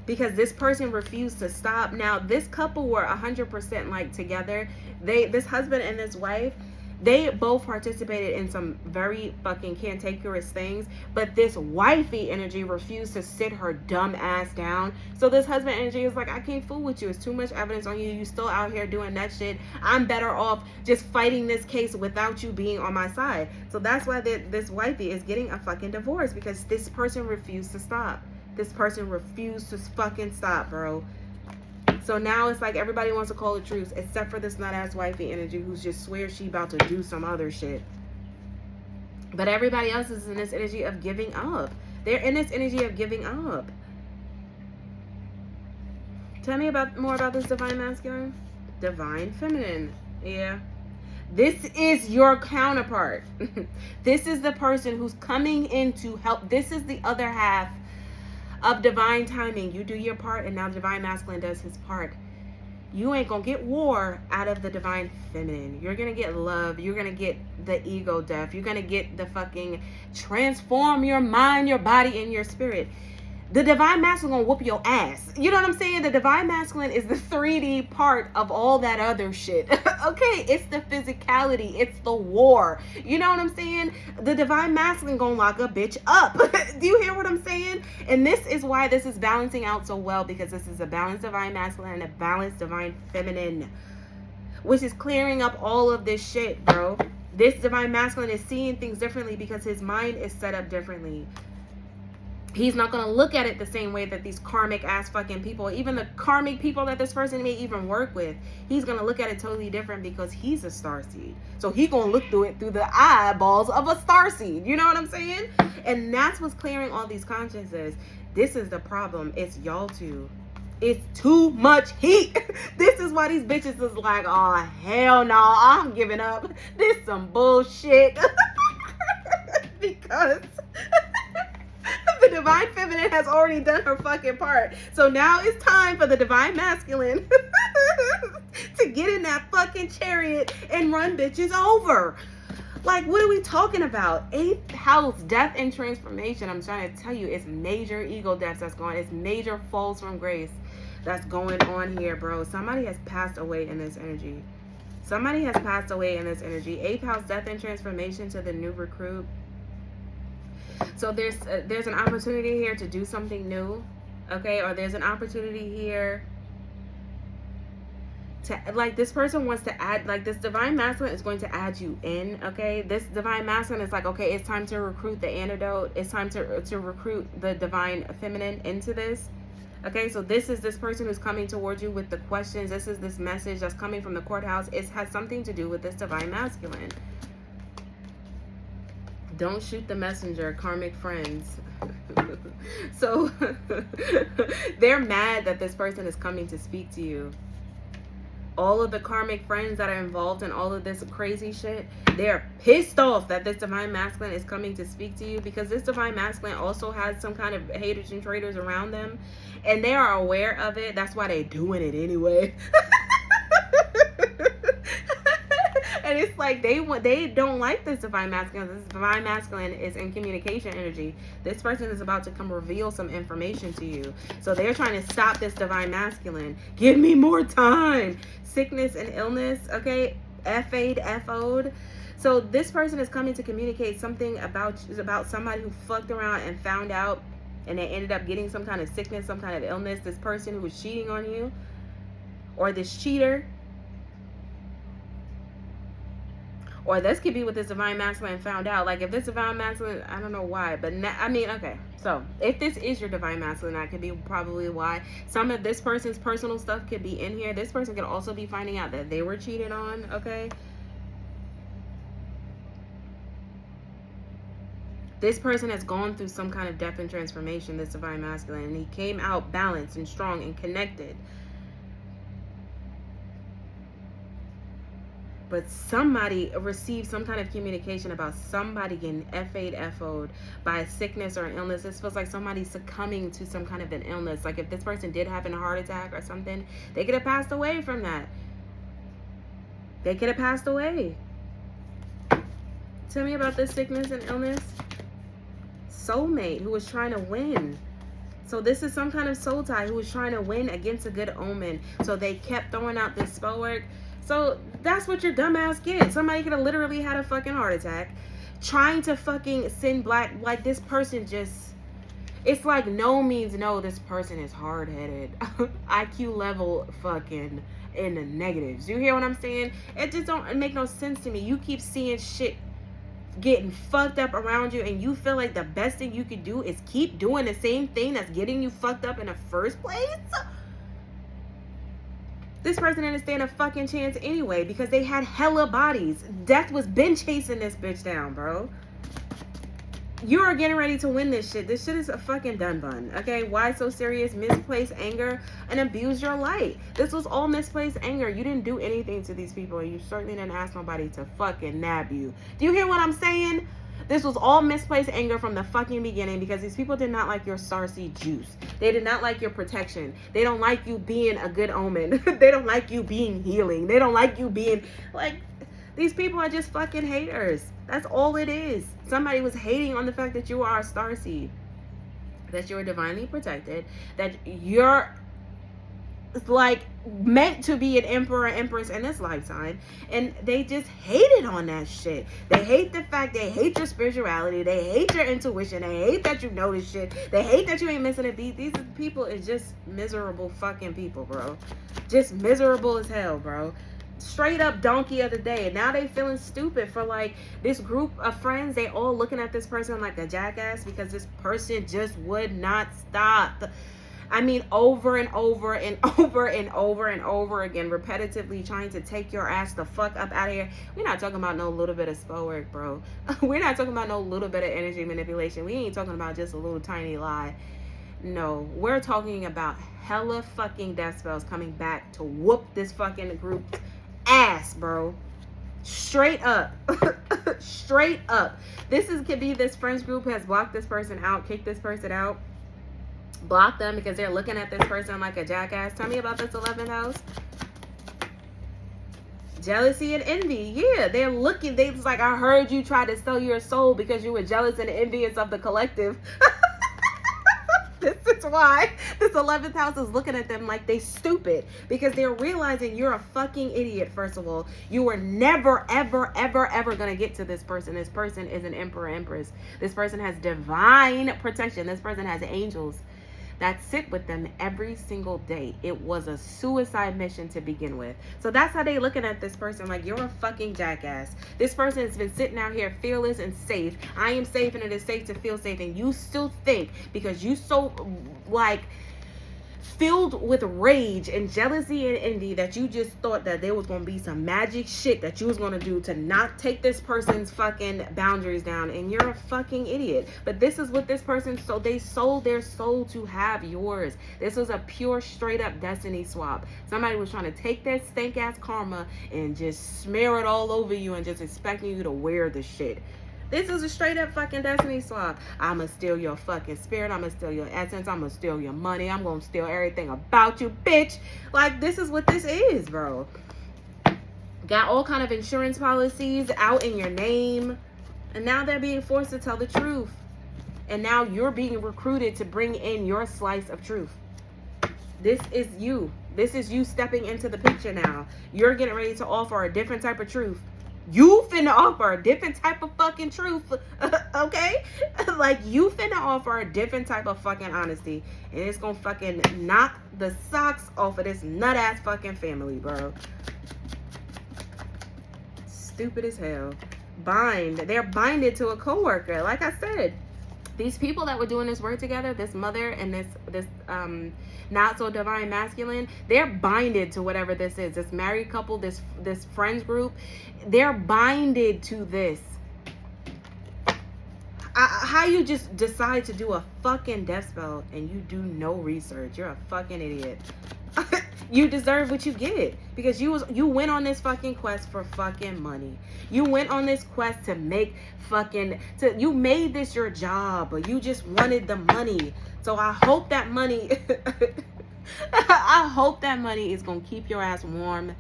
because this person refused to stop. Now, this couple were 100% like together. This husband and this wife, they both participated in some very fucking cantankerous things, but this wifey energy refused to sit her dumb ass down. So this husband energy is like, I can't fool with you. It's too much evidence on you. You still out here doing that shit. I'm better off just fighting this case without you being on my side. So that's why this wifey is getting a fucking divorce, because this person refused to stop. This person refused to fucking stop, bro. So now it's like everybody wants to call the truth except for this nut-ass wifey energy who's just swears she about to do some other shit. But everybody else is in this energy of giving up. They're in this energy of giving up. Tell me more about this divine masculine. Divine feminine. Yeah. This is your counterpart. This is the person who's coming in to help. This is the other half of divine timing. You do your part and now divine masculine does his part. You ain't gonna get war out of the divine feminine. You're gonna get love. You're gonna get the ego death. You're gonna get the fucking transform your mind, your body, and your spirit. The divine masculine gonna whoop your ass. You know what I'm saying? The divine masculine is the 3D part of all that other shit. Okay, it's the physicality. It's the war. You know what I'm saying? The divine masculine gonna lock a bitch up. Do you hear what I'm saying? And this is why this is balancing out so well, because this is a balanced divine masculine and a balanced divine feminine, which is clearing up all of this shit, bro. This divine masculine is seeing things differently because his mind is set up differently. He's not going to look at it the same way that these karmic ass fucking people, even the karmic people that this person may even work with, he's going to look at it totally different because he's a starseed. So he's going to look through it through the eyeballs of a starseed. You know what I'm saying? And that's what's clearing all these consciences. This is the problem. It's y'all two. It's too much heat. This is why these bitches is like, oh, hell no, I'm giving up. This some bullshit. Because the divine feminine has already done her fucking part. So now it's time for the divine masculine to get in that fucking chariot and run bitches over. Like, what are we talking about? 8th house, death and transformation. I'm trying to tell you, it's major ego deaths that's going on. It's major falls from grace that's going on here, bro. Somebody has passed away in this energy. Somebody has passed away in this energy. 8th house, death and transformation to the new recruit. So there's an opportunity here to do something new, okay? Or there's an opportunity here to, like, this person wants to add, like, this divine masculine is going to add you in, okay? This divine masculine is like, okay, it's time to recruit the antidote. It's time to recruit the divine feminine into this, okay? So this is this person who's coming towards you with the questions. This is this message that's coming from the courthouse. It has something to do with this divine masculine. Don't shoot the messenger, karmic friends. So they're mad that this person is coming to speak to you. All of the karmic friends that are involved in all of this crazy shit, they're pissed off that this divine masculine is coming to speak to you, because this divine masculine also has some kind of haters and traitors around them, and they are aware of it. That's why they're doing it anyway. And it's like they don't like this divine masculine. This divine masculine is in communication energy. This person is about to come reveal some information to you. So they're trying to stop this divine masculine. Give me more time. Sickness and illness, okay? FO'd. So this person is coming to communicate something about somebody who fucked around and found out, and they ended up getting some kind of sickness, some kind of illness. This person who was cheating on you, or this cheater, Or this could be what this divine masculine found out. Like, if this divine masculine, I don't know why, but I mean, okay. So, if this is your divine masculine, that could be probably why. Some of this person's personal stuff could be in here. This person could also be finding out that they were cheated on, okay? This person has gone through some kind of death and transformation, this divine masculine, and he came out balanced and strong and connected. But somebody received some kind of communication about somebody getting FA'd, FO'd by a sickness or an illness. This feels like somebody succumbing to some kind of an illness. Like if this person did have a heart attack or something, they could have passed away from that. They could have passed away. Tell me about this sickness and illness. Soulmate who was trying to win. So this is some kind of soul tie who was trying to win against a good omen. So they kept throwing out this spell work. So that's what your dumbass get. Somebody could have literally had a fucking heart attack trying to fucking send black. Like this person just, it's like no means no. This person is hard-headed. IQ level fucking in the negatives. You hear what I'm saying? It just don't make no sense to me. You keep seeing shit getting fucked up around you and you feel like the best thing you could do is keep doing the same thing that's getting you fucked up in the first place. This person didn't stand a fucking chance anyway because they had hella bodies. Death was been chasing this bitch down, bro. You are getting ready to win this shit. This shit is a fucking done bun, okay? Why so serious? Misplaced anger and abuse your light. This was all misplaced anger. You didn't do anything to these people and you certainly didn't ask nobody to fucking nab you. Do you hear what I'm saying? This was all misplaced anger from the fucking beginning because these people did not like your starseed juice. They did not like your protection. They don't like you being a good omen. They don't like you being healing. They don't like you being like, these people are just fucking haters. That's all it is. Somebody was hating on the fact that you are a starseed, that you're divinely protected, that you're like meant to be an emperor, empress in this lifetime, and they just hated on that shit. They hate the fact, they hate your spirituality, they hate your intuition, they hate that you know this shit, they hate that you ain't missing a beat. These people is just miserable fucking people, bro. Just miserable as hell, bro. Straight up donkey of the day. And now they feeling stupid for like this group of friends. They all looking at this person like a jackass because this person just would not stop. I mean, over and over and over and over and over again, repetitively trying to take your ass the fuck up out of here. We're not talking about no little bit of spell work, bro. We're not talking about no little bit of energy manipulation. We ain't talking about just a little tiny lie. No, we're talking about hella fucking death spells coming back to whoop this fucking group's ass, bro. Straight up. Straight up. This could be this friends group has blocked this person out, kicked this person out, block them because they're looking at this person like a jackass. Tell me about this 11th house. Jealousy and envy. Yeah, they're looking. They just like, I heard you try to sell your soul because you were jealous and envious of the collective. This is why this 11th house is looking at them like they stupid, because they're realizing you're a fucking idiot. First of all, you were never, ever, ever, ever going to get to this person. This person is an emperor, empress. This person has divine protection. This person has angels that sit with them every single day. It was a suicide mission to begin with. So that's how they looking at this person, like you're a fucking jackass. This person has been sitting out here fearless and safe. I am safe and it is safe to feel safe. And you still think because you so like filled with rage and jealousy and envy that you just thought that there was going to be some magic shit that you was going to do to not take this person's fucking boundaries down, and you're a fucking idiot. But this is what this person, so they sold their soul to have yours. This was a pure straight up destiny swap. Somebody was trying to take that stank ass karma and just smear it all over you and just expecting you to wear the shit. This is a straight up fucking destiny swap. I'ma steal your fucking spirit. I'ma steal your essence. I'ma steal your money. I'm gonna steal everything about you, bitch. Like, this is what this is, bro. Got all kind of insurance policies out in your name. And now they're being forced to tell the truth. And now you're being recruited to bring in your slice of truth. This is you. This is you stepping into the picture now. You're getting ready to offer a different type of truth. You finna offer a different type of fucking truth, okay? Like, you finna offer a different type of fucking honesty. And it's gonna fucking knock the socks off of this nut-ass fucking family, bro. stupid as hell. They're binded to a coworker. Like I said, these people that were doing this work together, this mother and this not so divine masculine, they're binded to whatever this is. This married couple, this friends group, they're binded to this. How you just decide to do a fucking death spell and you do no research? You're a fucking idiot. You deserve what you get because you went on this fucking quest for fucking money. You went on this quest to make you made this your job, but you just wanted the money. So I hope that money I hope that money is gonna keep your ass warm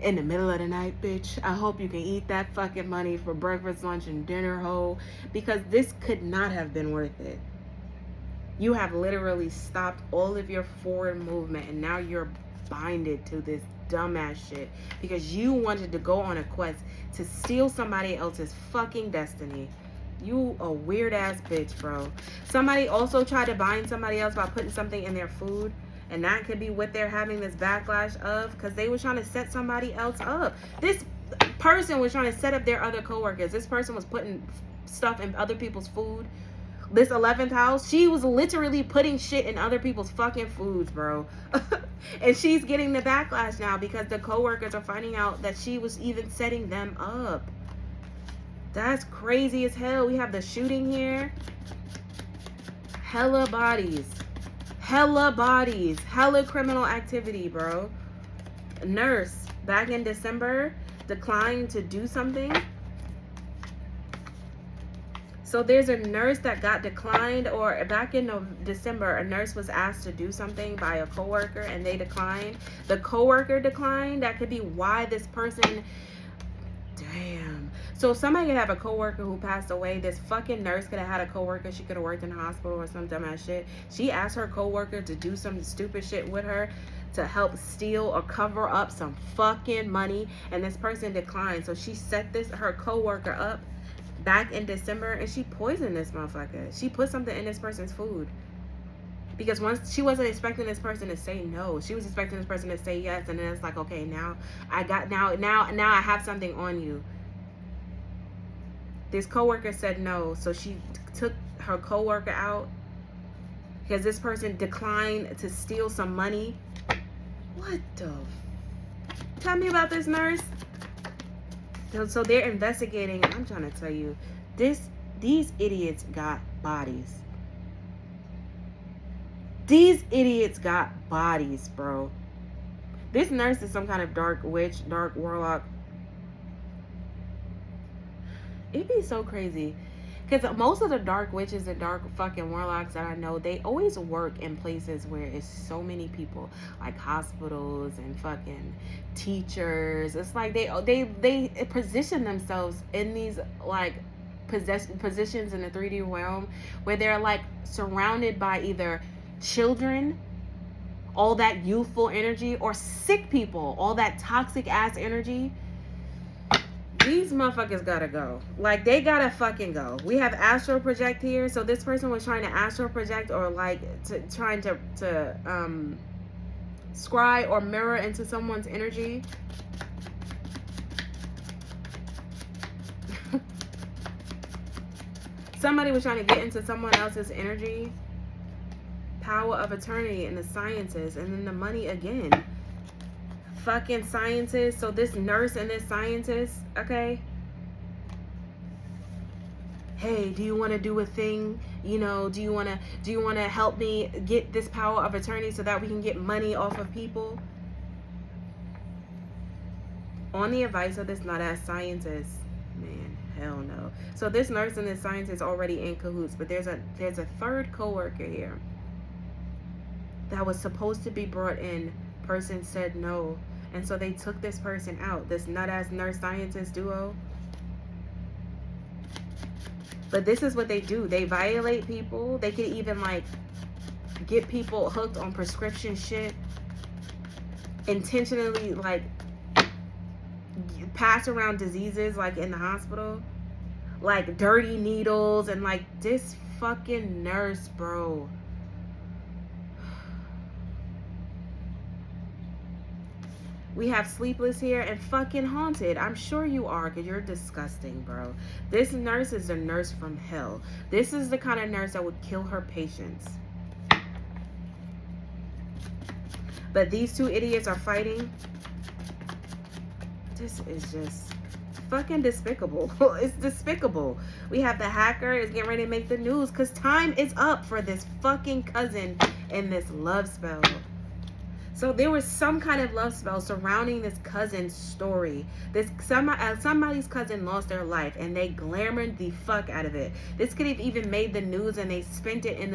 in the middle of the night, bitch. I hope you can eat that fucking money for breakfast, lunch, and dinner, ho, because this could not have been worth it. You have literally stopped all of your forward movement, and now you're binded to this dumbass shit because you wanted to go on a quest to steal somebody else's fucking destiny. You a weird ass bitch, bro. Somebody also tried to bind somebody else by putting something in their food, and that could be what they're having this backlash of because they were trying to set somebody else up. This person was trying to set up their other coworkers. This person was putting stuff in other people's food. This 11th house, she was literally putting shit in other people's fucking foods, bro. And she's getting the backlash now because the coworkers are finding out that she was even setting them up. That's crazy as hell. We have the shooting here. Hella bodies. Hella bodies. Hella criminal activity, bro. Nurse, back in December, declined to do something. So there's a nurse that got declined, or back in December, a nurse was asked to do something by a coworker and they declined. The coworker declined. That could be why this person, damn. So somebody could have a coworker who passed away. This fucking nurse could have had a coworker. She could have worked in the hospital or some dumbass shit. She asked her coworker to do some stupid shit with her to help steal or cover up some fucking money, and this person declined. So she set her coworker up back in December, and she poisoned this motherfucker. She put something in this person's food because once she wasn't expecting this person to say no, she was expecting this person to say yes, and then it's like, okay, now I have something on you. This coworker said no, so she took her coworker out because this person declined to steal some money. What the? Tell me about this nurse. So they're investigating. I'm trying to tell you, these idiots got bodies. These idiots got bodies, bro. This nurse is some kind of dark witch, dark warlock. It'd be so crazy. Because most of the dark witches and dark fucking warlocks that I know, they always work in places where it's so many people, like hospitals and fucking teachers. It's like they position themselves in these like positions in the 3D realm where they're like surrounded by either children, all that youthful energy, or sick people, all that toxic ass energy. These motherfuckers gotta go. Like, they gotta fucking go. We have astral project here. So this person was trying to astral project, or like trying to scry or mirror into someone's energy. Somebody was trying to get into someone else's energy. Power of attorney and the sciences, and then the money again. Fucking scientists. So this nurse and this scientist, okay, hey, do you want to do a thing, you know, do you want to help me get this power of attorney so that we can get money off of people? On the advice of this nut-ass scientist. Man, hell no. So this nurse and this scientist already in cahoots, but there's a third coworker here that was supposed to be brought in. Person said no, and so they took this person out, this nut-ass nurse scientist duo. But this is what they do. They violate people. They could even like get people hooked on prescription shit, intentionally like pass around diseases like in the hospital, like dirty needles, and like this fucking nurse, bro. We have sleepless here and fucking haunted. I'm sure you are, because you're disgusting, bro. This nurse is a nurse from hell. This is the kind of nurse that would kill her patients. But these two idiots are fighting. This is just fucking despicable. It's despicable. We have the hacker is getting ready to make the news because time is up for this fucking cousin and this love spell. So there was some kind of love spell surrounding this cousin's story. Somebody's cousin lost their life and they glamored the fuck out of it. This could have even made the news and they spin it in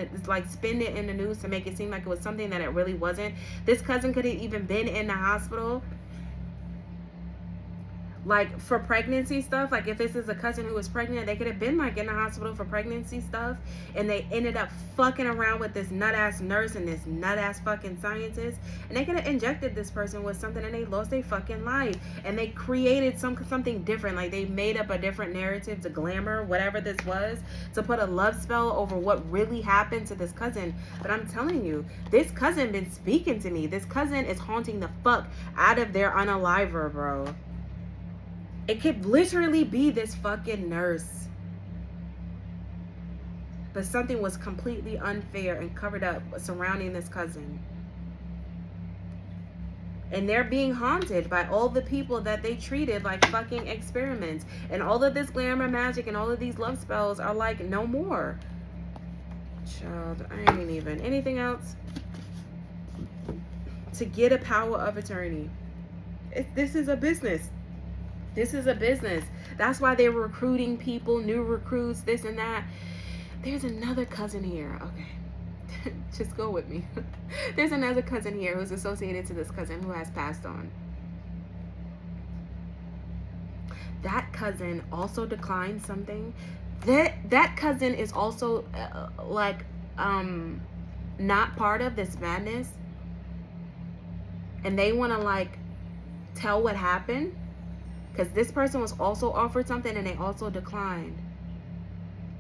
the news to make it seem like it was something that it really wasn't. This cousin could have even been in the hospital, like for pregnancy stuff. Like if this is a cousin who was pregnant, they could have been like in the hospital for pregnancy stuff, and they ended up fucking around with this nut ass nurse and this nut ass fucking scientist, and they could have injected this person with something and they lost their fucking life, and they created something different. Like they made up a different narrative to glamour whatever this was, to put a love spell over what really happened to this cousin. But I'm telling you, this cousin been speaking to me. This cousin is haunting the fuck out of their unaliver, bro. It could literally be this fucking nurse. But something was completely unfair and covered up surrounding this cousin. And they're being haunted by all the people that they treated like fucking experiments. And all of this glamour magic and all of these love spells are like no more. Child, I ain't even. Anything else? To get a power of attorney. This is a business. This is a business. That's why they're recruiting people, new recruits, this and that. There's another cousin here. Okay. Just go with me. There's another cousin here who's associated to this cousin who has passed on. That cousin also declined something. That cousin is also not part of this madness. And they want to like tell what happened. Because this person was also offered something and they also declined.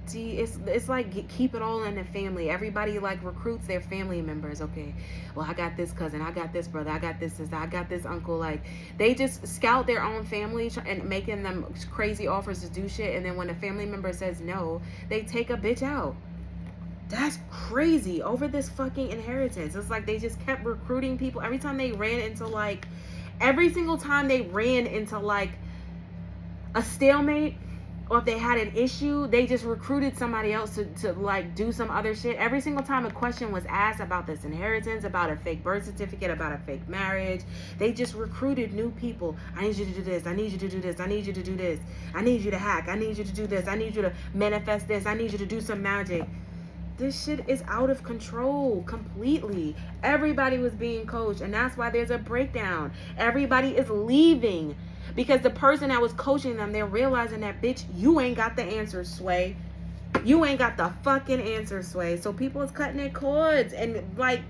See, it's like keep it all in the family. Everybody like recruits their family members. Okay, well, I got this cousin, I got this brother, I got this sister, I got this uncle. Like they just scout their own family and making them crazy offers to do shit. And then when a family member says no, they take a bitch out. That's crazy over this fucking inheritance. It's like they just kept recruiting people. Every time they ran into like, every single time they ran into like a stalemate, or if they had an issue, they just recruited somebody else to like do some other shit. Every single time a question was asked about this inheritance, about a fake birth certificate, about a fake marriage, they just recruited new people. I need you to do this. I need you to do this. I need you to do this. I need you to hack. I need you to do this. I need you to manifest this. I need you to do some magic. This shit is out of control completely. Everybody was being coached, and that's why there's a breakdown. Everybody is leaving. Because the person that was coaching them, they're realizing that, bitch, you ain't got the answers, Sway. You ain't got the fucking answers, Sway. So people is cutting their cords and, like,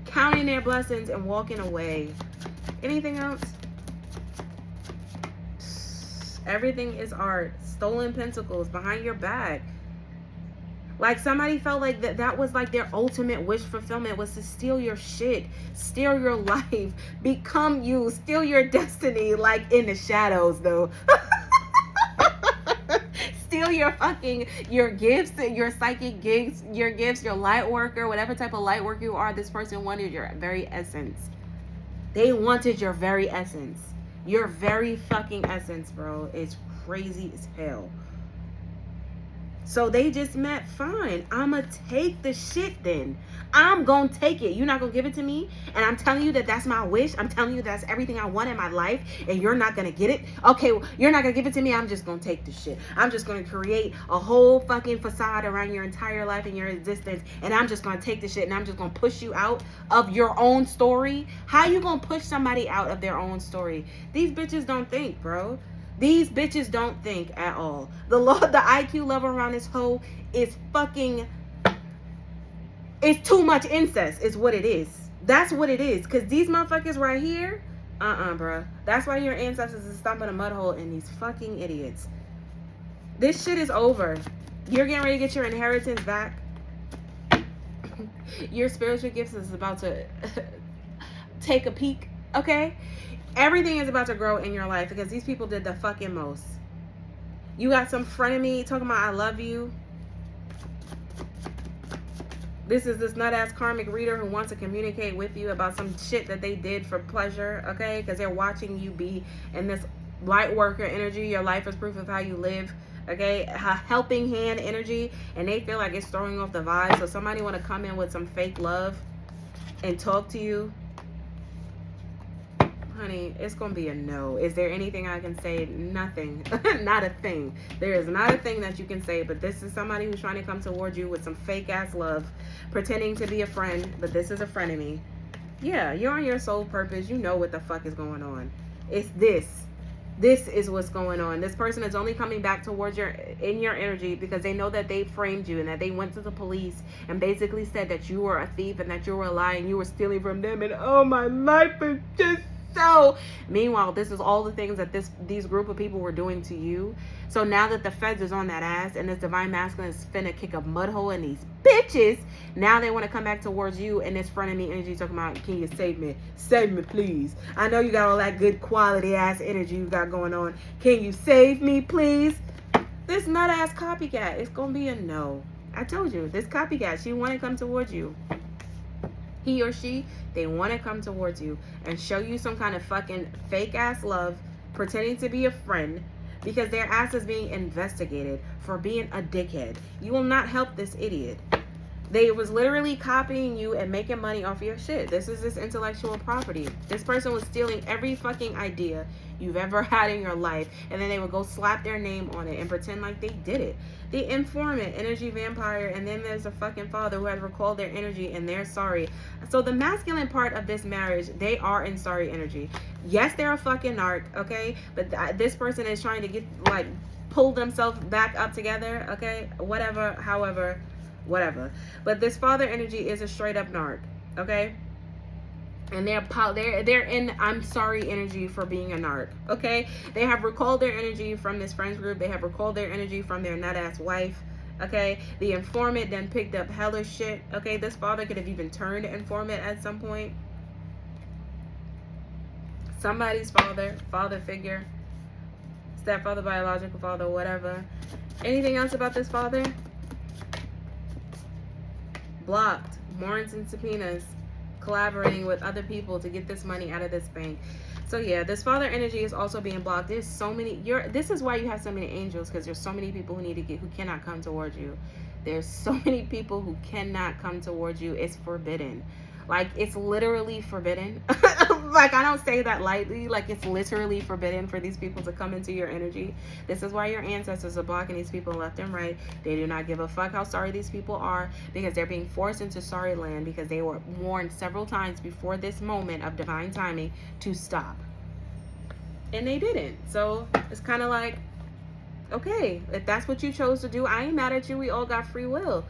counting their blessings and walking away. Anything else? Everything is art. Stolen pentacles behind your back. Like somebody felt like that was like their ultimate wish fulfillment, was to steal your shit, steal your life, become you, steal your destiny, like in the shadows though. Steal your gifts, your psychic gifts, your light worker, whatever type of light worker you are. This person wanted your very essence. They wanted your very essence. Your very fucking essence, bro. It's crazy as hell. So they just met, fine, I'ma take the shit then. I'm gonna take it. You're not gonna give it to me? And I'm telling you that that's my wish. I'm telling you that's everything I want in my life, and you're not gonna get it? Okay, well, you're not gonna give it to me. I'm just gonna take the shit. I'm just gonna create a whole fucking facade around your entire life and your existence, and I'm just gonna take the shit, and I'm just gonna push you out of your own story. How you gonna push somebody out of their own story? These bitches don't think, bro. These bitches don't think at all. The IQ level around this hoe is fucking, it's too much incest is what it is. That's what it is. Because these motherfuckers right here, bro. That's why your ancestors is stomping a mud hole in these fucking idiots. This shit is over. You're getting ready to get your inheritance back. Your spiritual gifts is about to take a peek, okay? Everything is about to grow in your life because these people did the fucking most. You got some frenemy talking about I love you. This is this nut-ass karmic reader who wants to communicate with you about some shit that they did for pleasure, okay? Because they're watching you be in this light worker energy. Your life is proof of how you live, okay? Helping hand energy, and they feel like it's throwing off the vibe. So somebody want to come in with some fake love and talk to you. Honey, it's going to be a no. Is there anything I can say? Nothing. Not a thing. There is not a thing that you can say, but this is somebody who's trying to come towards you with some fake ass love, pretending to be a friend, but this is a frenemy. Yeah, you're on your soul purpose. You know what the fuck is going on. It's this. This is what's going on. This person is only coming back towards your energy because they know that they framed you and that they went to the police and basically said that you were a thief and that you were a lie and you were stealing from them, and oh, my life is just so. Meanwhile, this is all the things that these group of people were doing to you. So now that the feds is on that ass and this divine masculine is finna kick a mud hole in these bitches, now they want to come back towards you and this frenemy energy talking about, can you save me? Save me, please. I know you got all that good quality ass energy you got going on. Can you save me, please? This nut ass copycat, it's gonna be a no. I told you, this copycat, she want to come towards you. He or she, they want to come towards you and show you some kind of fucking fake ass love, pretending to be a friend, because their ass is being investigated for being a dickhead. You will not help this idiot. They was literally copying you and making money off your shit. This is this intellectual property. This person was stealing every fucking idea you've ever had in your life, and then they would go slap their name on it and pretend like they did it. The informant, energy vampire, and then there's a fucking father who has recalled their energy and they're sorry. So the masculine part of this marriage, they are in sorry energy. Yes, they're a fucking narc, okay? But this person is trying to get, like, pull themselves back up together, okay? Whatever, however, whatever. But this father energy is a straight up narc, okay? And they're in I'm sorry energy for being a narc, okay? They have recalled their energy from this friends group. They have recalled their energy from their nut ass wife, okay? The informant then picked up hella shit, okay? This father could have even turned informant at some point. Somebody's father figure, stepfather, biological father, whatever. Anything else about this father? Blocked, warrants and subpoenas, collaborating with other people to get this money out of this bank. So yeah, this father energy is also being blocked. There's so many, this is why you have so many angels, because there's so many people who cannot come towards you. There's so many people who cannot come towards you. It's forbidden. Like, it's literally forbidden. Like, I don't say that lightly. Like, it's literally forbidden for these people to come into your energy. This is why your ancestors are blocking these people left and right. They do not give a fuck how sorry these people are, because they're being forced into sorry land, because they were warned several times before this moment of divine timing to stop. And they didn't. So it's kind of like, okay, if that's what you chose to do, I ain't mad at you. We all got free will.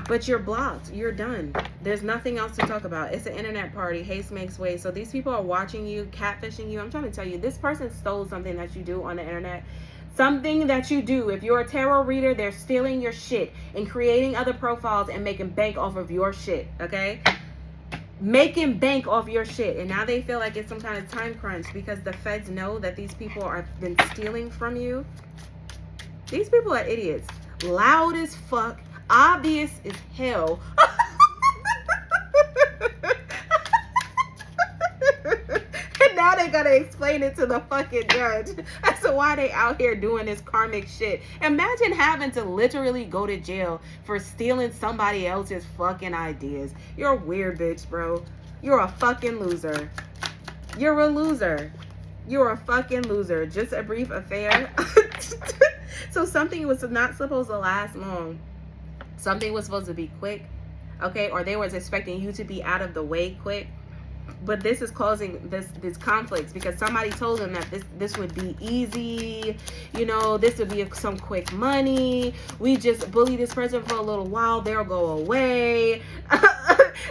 But you're blocked. You're done. There's nothing else to talk about. It's an internet party. Haste makes way. So these people are watching you, catfishing you. I'm trying to tell you, this person stole something that you do on the internet. Something that you do. If you're a tarot reader, they're stealing your shit and creating other profiles and making bank off of your shit, okay? Making bank off your shit. And now they feel like it's some kind of time crunch because the feds know that these people are been stealing from you. These people are idiots. Loud as fuck. Obvious as hell. And now they gotta explain it to the fucking judge as to why they out here doing this karmic shit. Imagine having to literally go to jail for stealing somebody else's fucking ideas. You're a weird bitch, bro. You're a fucking loser. You're a loser. You're a fucking loser. Just a brief affair. So something was not supposed to last long. Something was supposed to be quick, okay? Or they was expecting you to be out of the way quick. But this is causing this conflicts because somebody told them that this would be easy. You know, this would be some quick money. We just bully this person for a little while. They'll go away.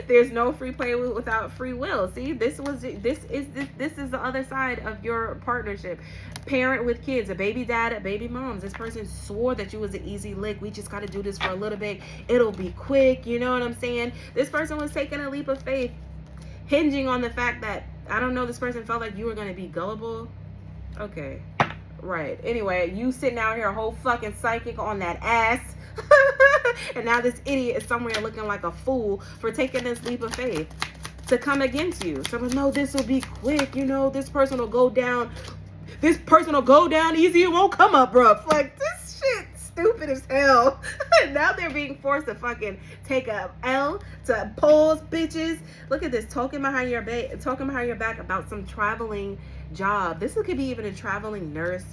There's no free play without free will. See, this is the other side of your partnership. Parent with kids, a baby dad, a baby moms. This person swore that you was an easy lick. We just got to do this for a little bit. It'll be quick. You know what I'm saying? This person was taking a leap of faith. hinging on the fact that, I don't know, this person felt like you were going to be gullible. Okay. Right. Anyway, you sitting out here a whole fucking psychic on that ass. And now this idiot is somewhere looking like a fool for taking this leap of faith to come against you. So, no, this will be quick. You know, this person will go down. This person will go down easy. It won't come up, bro. Like, this shit stupid as hell. Now they're being forced to fucking take a L, to pause, bitches. Look at this, talking behind your back about some traveling job. This could be even a traveling nurse.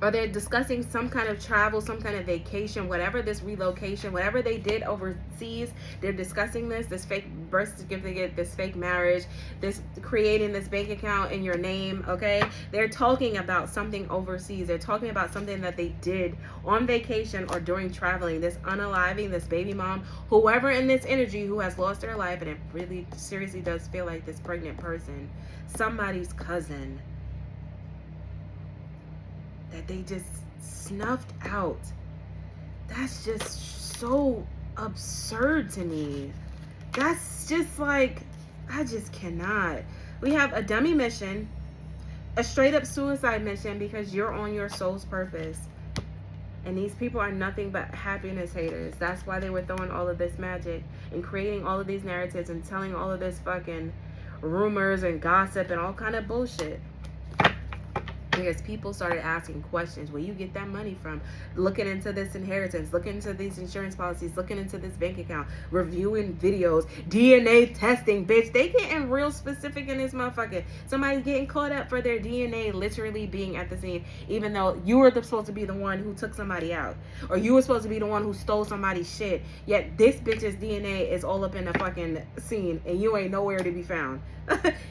Or they're discussing some kind of travel, some kind of vacation, whatever this relocation, whatever they did overseas. They're discussing this fake birth certificate, this fake marriage, this creating this bank account in your name, okay? They're talking about something overseas. They're talking about something that they did on vacation or during traveling. This unaliving, this baby mom, whoever in this energy who has lost their life, and it really seriously does feel like this pregnant person, somebody's cousin, that they just snuffed out. That's just so absurd to me. That's just like, I just cannot. We have a dummy mission, a straight up suicide mission, because you're on your soul's purpose. And these people are nothing but happiness haters. That's why they were throwing all of this magic and creating all of these narratives and telling all of this fucking rumors and gossip and all kind of bullshit. Because people started asking questions. Where you get that money from? Looking into this inheritance, looking into these insurance policies, looking into this bank account, reviewing videos, DNA testing, bitch. They getting real specific in this motherfucker. Somebody's getting caught up for their DNA literally being at the scene, even though you were supposed to be the one who took somebody out, or you were supposed to be the one who stole somebody's shit. Yet this bitch's DNA is all up in the fucking scene, and you ain't nowhere to be found.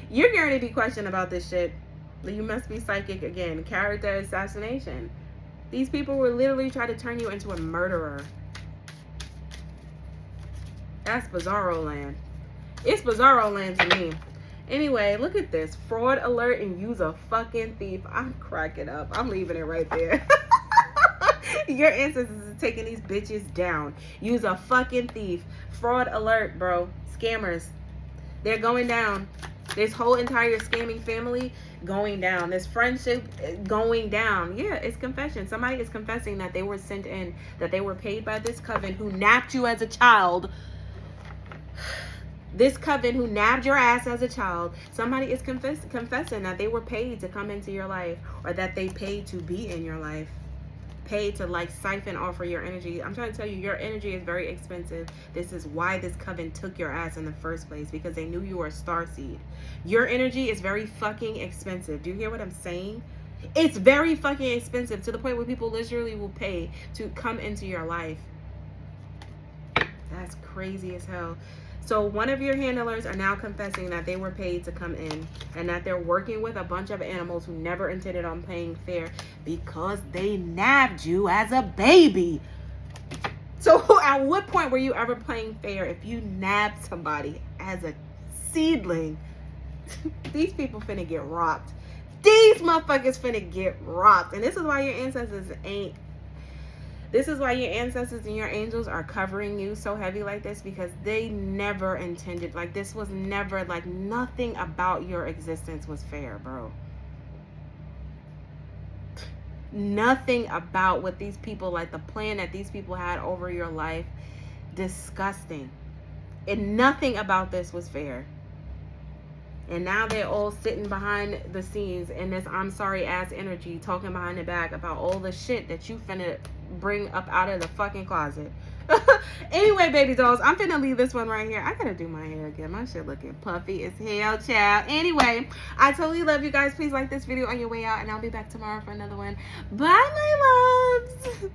You're going to be questioned about this shit. You must be psychic again. Character assassination. These people were literally trying to turn you into a murderer. That's Bizarro land. It's Bizarro land to me. Anyway, look at this. Fraud alert and use a fucking thief. I'm cracking up. I'm leaving it right there. Your ancestors is taking these bitches down. Use a fucking thief. Fraud alert, bro. Scammers. They're going down. This whole entire scamming family going down. This friendship going down. Yeah, it's confession. Somebody is confessing that they were sent in, that they were paid by this coven who napped you as a child. This coven who nabbed your ass as a child. Somebody is confessing that they were paid to come into your life, or that they paid to be in your life. Paid to like siphon off of your energy. I'm trying to tell you, your energy is very expensive. This is why this coven took your ass in the first place, because they knew you were a starseed. Your energy is very fucking expensive. Do you hear what I'm saying? It's very fucking expensive, to the point where people literally will pay to come into your life. That's crazy as hell. So one of your handlers are now confessing that they were paid to come in, and that they're working with a bunch of animals who never intended on paying fair because they nabbed you as a baby. So at what point were you ever playing fair if you nabbed somebody as a seedling? These people finna get rocked. These motherfuckers finna get rocked. And this is why your ancestors and your angels are covering you so heavy like this, because they never intended, like, this was never, like, nothing about your existence was fair, bro. Nothing about what these people, like, the plan that these people had over your life, disgusting. And nothing about this was fair. And now they're all sitting behind the scenes in this I'm sorry ass energy, talking behind the back about all the shit that you finna bring up out of the fucking closet. Anyway, baby dolls, I'm finna leave this one right here. I gotta do my hair again. My shit looking puffy as hell, child. Anyway, I totally love you guys. Please like this video on your way out, and I'll be back tomorrow for another one. Bye, my loves.